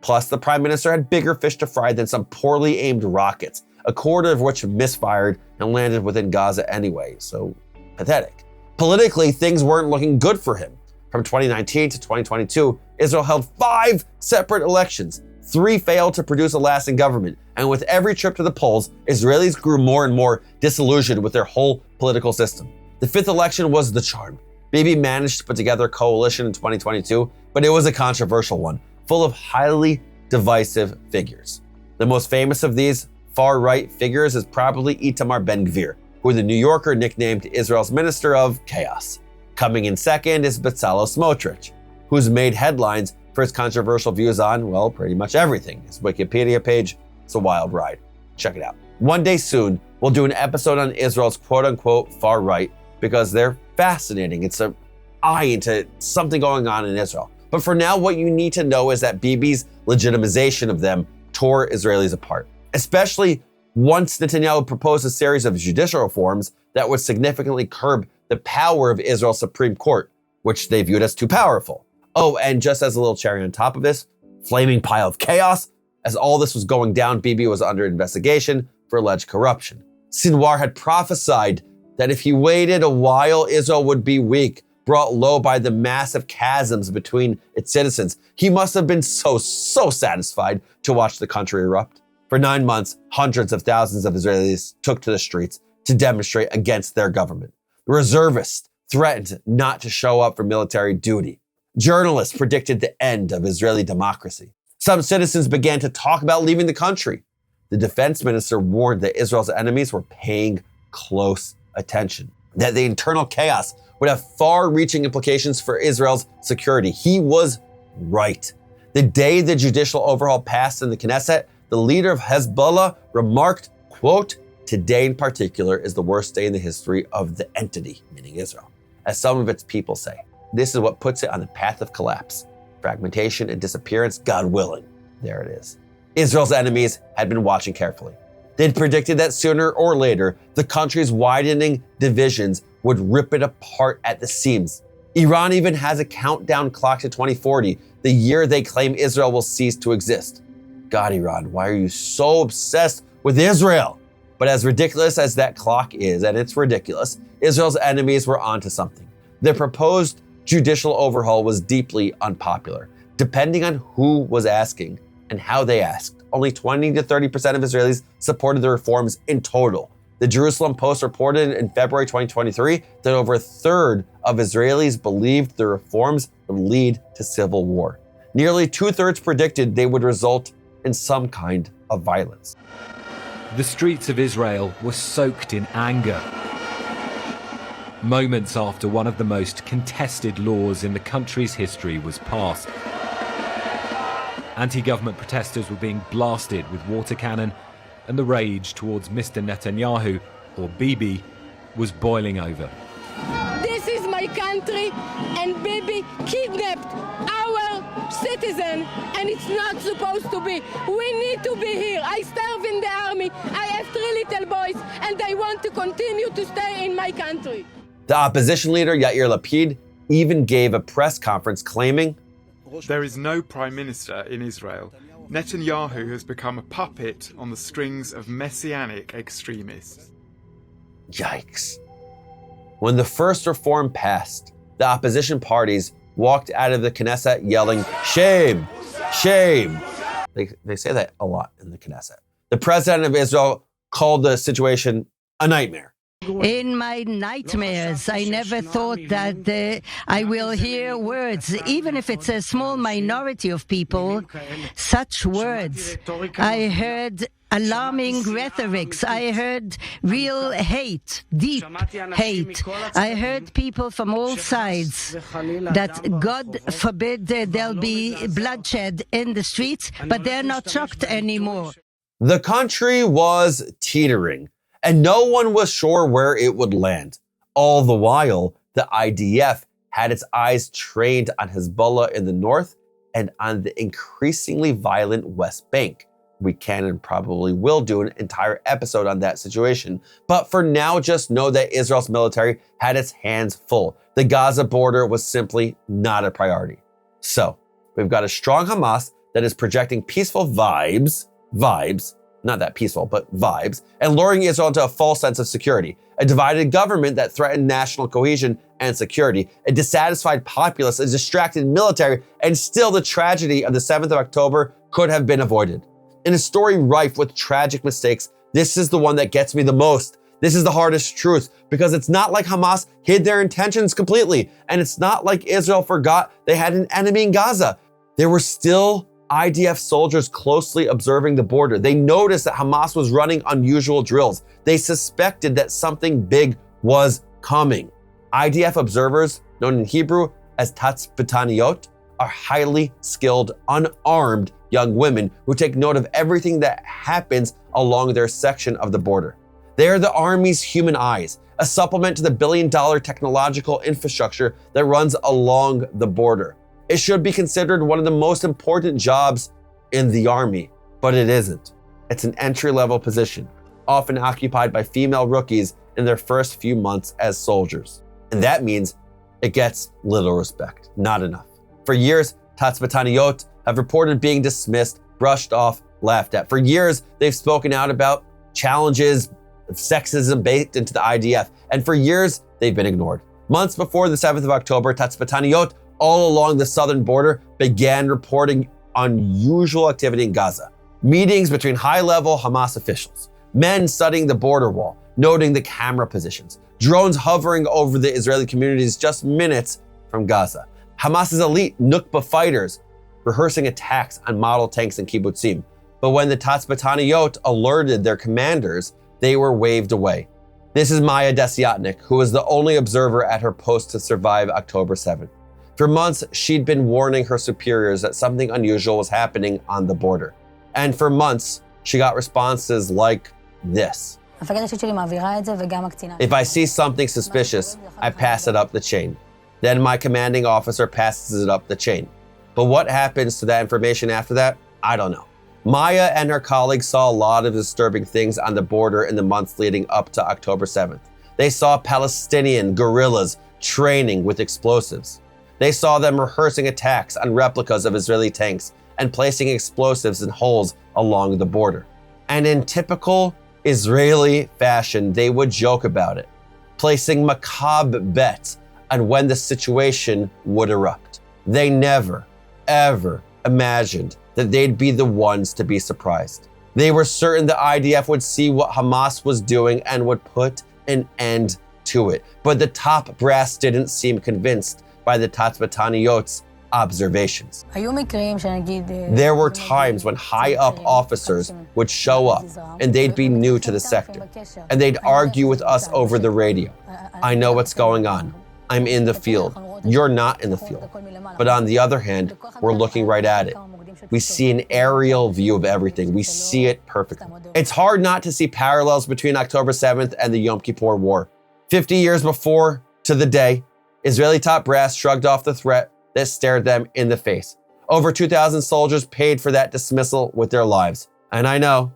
Plus, the prime minister had bigger fish to fry than some poorly aimed rockets, a quarter of which misfired and landed within Gaza anyway, so pathetic. Politically, things weren't looking good for him. From 2019 to 2022, Israel held 5 separate elections. 3 failed to produce a lasting government, and with every trip to the polls, Israelis grew more and more disillusioned with their whole political system. The 5th election was the charm. Bibi managed to put together a coalition in 2022, but it was a controversial one, full of highly divisive figures. The most famous of these far-right figures is probably Itamar Ben-Gvir, who the New Yorker nicknamed Israel's Minister of Chaos. Coming in second is Bezalel Smotrich, who's made headlines for his controversial views on, well, pretty much everything. His Wikipedia page is a wild ride. Check it out. One day soon, we'll do an episode on Israel's quote-unquote far-right because they're fascinating. It's an eye into something going on in Israel. But for now, what you need to know is that Bibi's legitimization of them tore Israelis apart, especially once Netanyahu proposed a series of judicial reforms that would significantly curb the power of Israel's Supreme Court, which they viewed as too powerful. Oh, and just as a little cherry on top of this, flaming pile of chaos, as all this was going down, Bibi was under investigation for alleged corruption. Sinwar had prophesied that if he waited a while, Israel would be weak, brought low by the massive chasms between its citizens. He must have been so satisfied to watch the country erupt. For 9 months, hundreds of thousands of Israelis took to the streets to demonstrate against their government. Reservists threatened not to show up for military duty. Journalists predicted the end of Israeli democracy. Some citizens began to talk about leaving the country. The defense minister warned that Israel's enemies were paying close attention, that the internal chaos would have far-reaching implications for Israel's security. He was right. The day the judicial overhaul passed in the Knesset, the leader of Hezbollah remarked, quote, "Today in particular is the worst day in the history of the entity," meaning Israel. As some of its people say, this is what puts it on the path of collapse. Fragmentation and disappearance, God willing. There it is. Israel's enemies had been watching carefully. They'd predicted that sooner or later, the country's widening divisions would rip it apart at the seams. Iran even has a countdown clock to 2040, the year they claim Israel will cease to exist. God, Iran, why are you so obsessed with Israel? But as ridiculous as that clock is, and it's ridiculous, Israel's enemies were onto something. The proposed judicial overhaul was deeply unpopular, depending on who was asking and how they asked. Only 20 to 30% of Israelis supported the reforms in total. The Jerusalem Post reported in February 2023 that over a third of Israelis believed the reforms would lead to civil war. Nearly 2/3 predicted they would result in some kind of violence. The streets of Israel were soaked in anger. Moments after one of the most contested laws in the country's history was passed. Anti-government protesters were being blasted with water cannon, and the rage towards Mr. Netanyahu, or Bibi, was boiling over. This is my country, and Bibi kidnapped our citizen, and it's not supposed to be. We need to be here. I serve in the army. I have 3 little boys, and I want to continue to stay in my country. The opposition leader, Yair Lapid, even gave a press conference claiming, "There is no prime minister in Israel. Netanyahu has become a puppet on the strings of messianic extremists." Yikes. When the first reform passed, the opposition parties walked out of the Knesset yelling, "Shame, shame." They say that a lot in the Knesset. The president of Israel called the situation a nightmare. In my nightmares, I never thought that I will hear words, even if it's a small minority of people, such words. I heard alarming rhetorics. I heard real hate, deep hate. I heard people from all sides that, God forbid, there'll be bloodshed in the streets, but they're not shocked anymore. The country was teetering, and no one was sure where it would land. All the while, the IDF had its eyes trained on Hezbollah in the north and on the increasingly violent West Bank. We can and probably will do an entire episode on that situation. But for now, just know that Israel's military had its hands full. The Gaza border was simply not a priority. So, we've got a strong Hamas that is projecting peaceful vibes, not that peaceful, but vibes, and luring Israel into a false sense of security. A divided government that threatened national cohesion and security, a dissatisfied populace, a distracted military, and still the tragedy of the 7th of October could have been avoided. In a story rife with tragic mistakes, this is the one that gets me the most. This is the hardest truth, because it's not like Hamas hid their intentions completely, and it's not like Israel forgot they had an enemy in Gaza. There were still IDF soldiers closely observing the border. They noticed that Hamas was running unusual drills. They suspected that something big was coming. IDF observers, known in Hebrew as tatzpitaniyot, are highly skilled, unarmed young women who take note of everything that happens along their section of the border. They are the Army's human eyes, a supplement to the billion-dollar technological infrastructure that runs along the border. It should be considered one of the most important jobs in the Army, but it isn't. It's an entry-level position, often occupied by female rookies in their first few months as soldiers. And that means it gets little respect, not enough. For years, tatzpitaniyot have reported being dismissed, brushed off, laughed at. For years, they've spoken out about challenges of sexism baked into the IDF. And for years, they've been ignored. Months before the 7th of October, tatzpitaniyot all along the southern border began reporting unusual activity in Gaza. Meetings between high-level Hamas officials, men studying the border wall, noting the camera positions, drones hovering over the Israeli communities just minutes from Gaza. Hamas's elite Nukba fighters rehearsing attacks on model tanks and kibbutzim. But when the tatzpitaniyot alerted their commanders, they were waved away. This is Maya Desyatnik, who was the only observer at her post to survive October 7th. For months, she'd been warning her superiors that something unusual was happening on the border. And for months, she got responses like this. If I see something suspicious, I pass it up the chain. Then my commanding officer passes it up the chain. But what happens to that information after that? I don't know. Maya and her colleagues saw a lot of disturbing things on the border in the months leading up to October 7th. They saw Palestinian guerrillas training with explosives. They saw them rehearsing attacks on replicas of Israeli tanks and placing explosives in holes along the border. And in typical Israeli fashion, they would joke about it, placing macabre bets on when the situation would erupt. They never, ever imagined that they'd be the ones to be surprised. They were certain the IDF would see what Hamas was doing and would put an end to it. But the top brass didn't seem convinced by the tatzpitaniyot's observations. There were times when high-up officers would show up and they'd be new to the sector, and they'd argue with us over the radio. I know what's going on. I'm in the field. You're not in the field. But on the other hand, we're looking right at it. We see an aerial view of everything. We see it perfectly. It's hard not to see parallels between October 7th and the Yom Kippur War. 50 years before to the day, Israeli top brass shrugged off the threat that stared them in the face. Over 2,000 soldiers paid for that dismissal with their lives. And I know,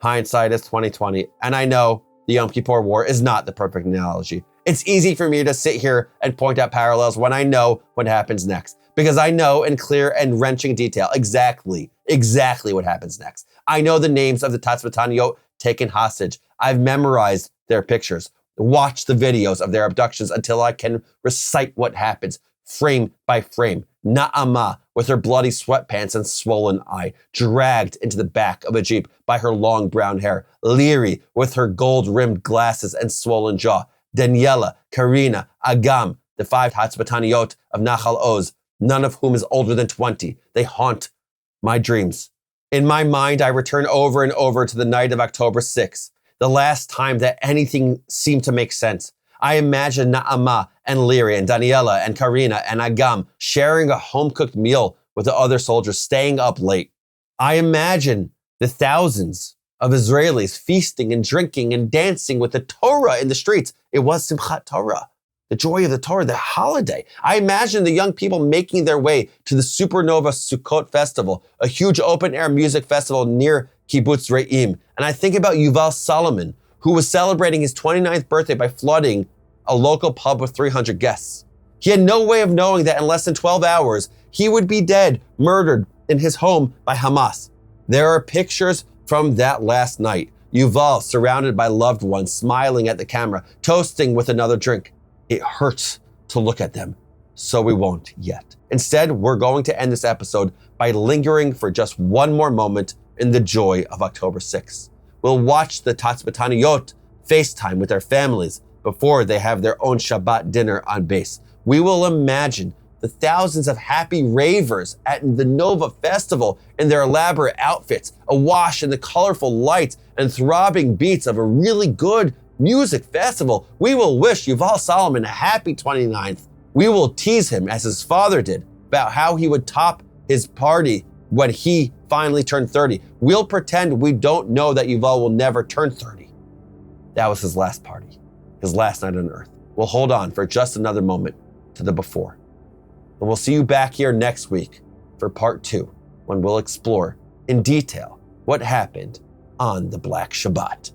hindsight is 20/20, and I know the Yom Kippur War is not the perfect analogy. It's easy for me to sit here and point out parallels when I know what happens next, because I know in clear and wrenching detail exactly what happens next. I know the names of the tatzpitaniyot taken hostage. I've memorized their pictures, watched the videos of their abductions until I can recite what happens, frame by frame, na'ama, with her bloody sweatpants and swollen eye, dragged into the back of a Jeep by her long brown hair. Leary with her gold-rimmed glasses and swollen jaw. Daniela, Karina, Agam, the 5 Hatzbataniot of Nachal Oz, none of whom is older than 20. They haunt my dreams. In my mind, I return over and over to the night of October 6th, the last time that anything seemed to make sense. I imagine Na'ama and Leary and Daniela and Karina and Agam sharing a home-cooked meal with the other soldiers, staying up late. I imagine the thousands of Israelis feasting and drinking and dancing with the Torah in the streets. It was Simchat Torah, the joy of the Torah, the holiday. I imagine the young people making their way to the Supernova Sukkot Festival, a huge open-air music festival near Kibbutz Re'im. And I think about Yuval Solomon, who was celebrating his 29th birthday by flooding a local pub with 300 guests. He had no way of knowing that in less than 12 hours, he would be dead, murdered in his home by Hamas. There are pictures from that last night. Yuval surrounded by loved ones, smiling at the camera, toasting with another drink. It hurts to look at them, so we won't yet. Instead, we're going to end this episode by lingering for just one more moment in the joy of October 6th. We'll watch the Tatzbataniyot FaceTime with their families before they have their own Shabbat dinner on base. We will imagine the thousands of happy ravers at the Nova Festival in their elaborate outfits, awash in the colorful lights and throbbing beats of a really good music festival. We will wish Yuval Solomon a happy 29th. We will tease him, as his father did, about how he would top his party when he finally turned 30. We'll pretend we don't know that Yuval will never turn 30. That was his last party, his last night on earth. We'll hold on for just another moment to the before. And we'll see you back here next week for part 2, when we'll explore in detail what happened on the Black Shabbat.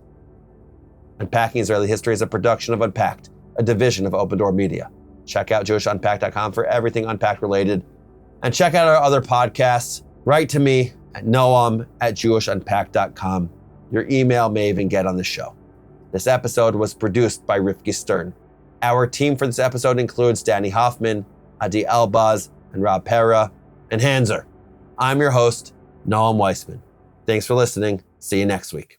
Unpacking Israeli History is a production of Unpacked, a division of Open Door Media. Check out JewishUnpacked.com for everything Unpacked related. And check out our other podcasts. Write to me at noam@JewishUnpacked.com. Your email may even get on the show. This episode was produced by Rifki Stern. Our team for this episode includes Danny Hoffman, Adi Elbaz, and Rob Pera, and Hanser. I'm your host, Noam Weissman. Thanks for listening. See you next week.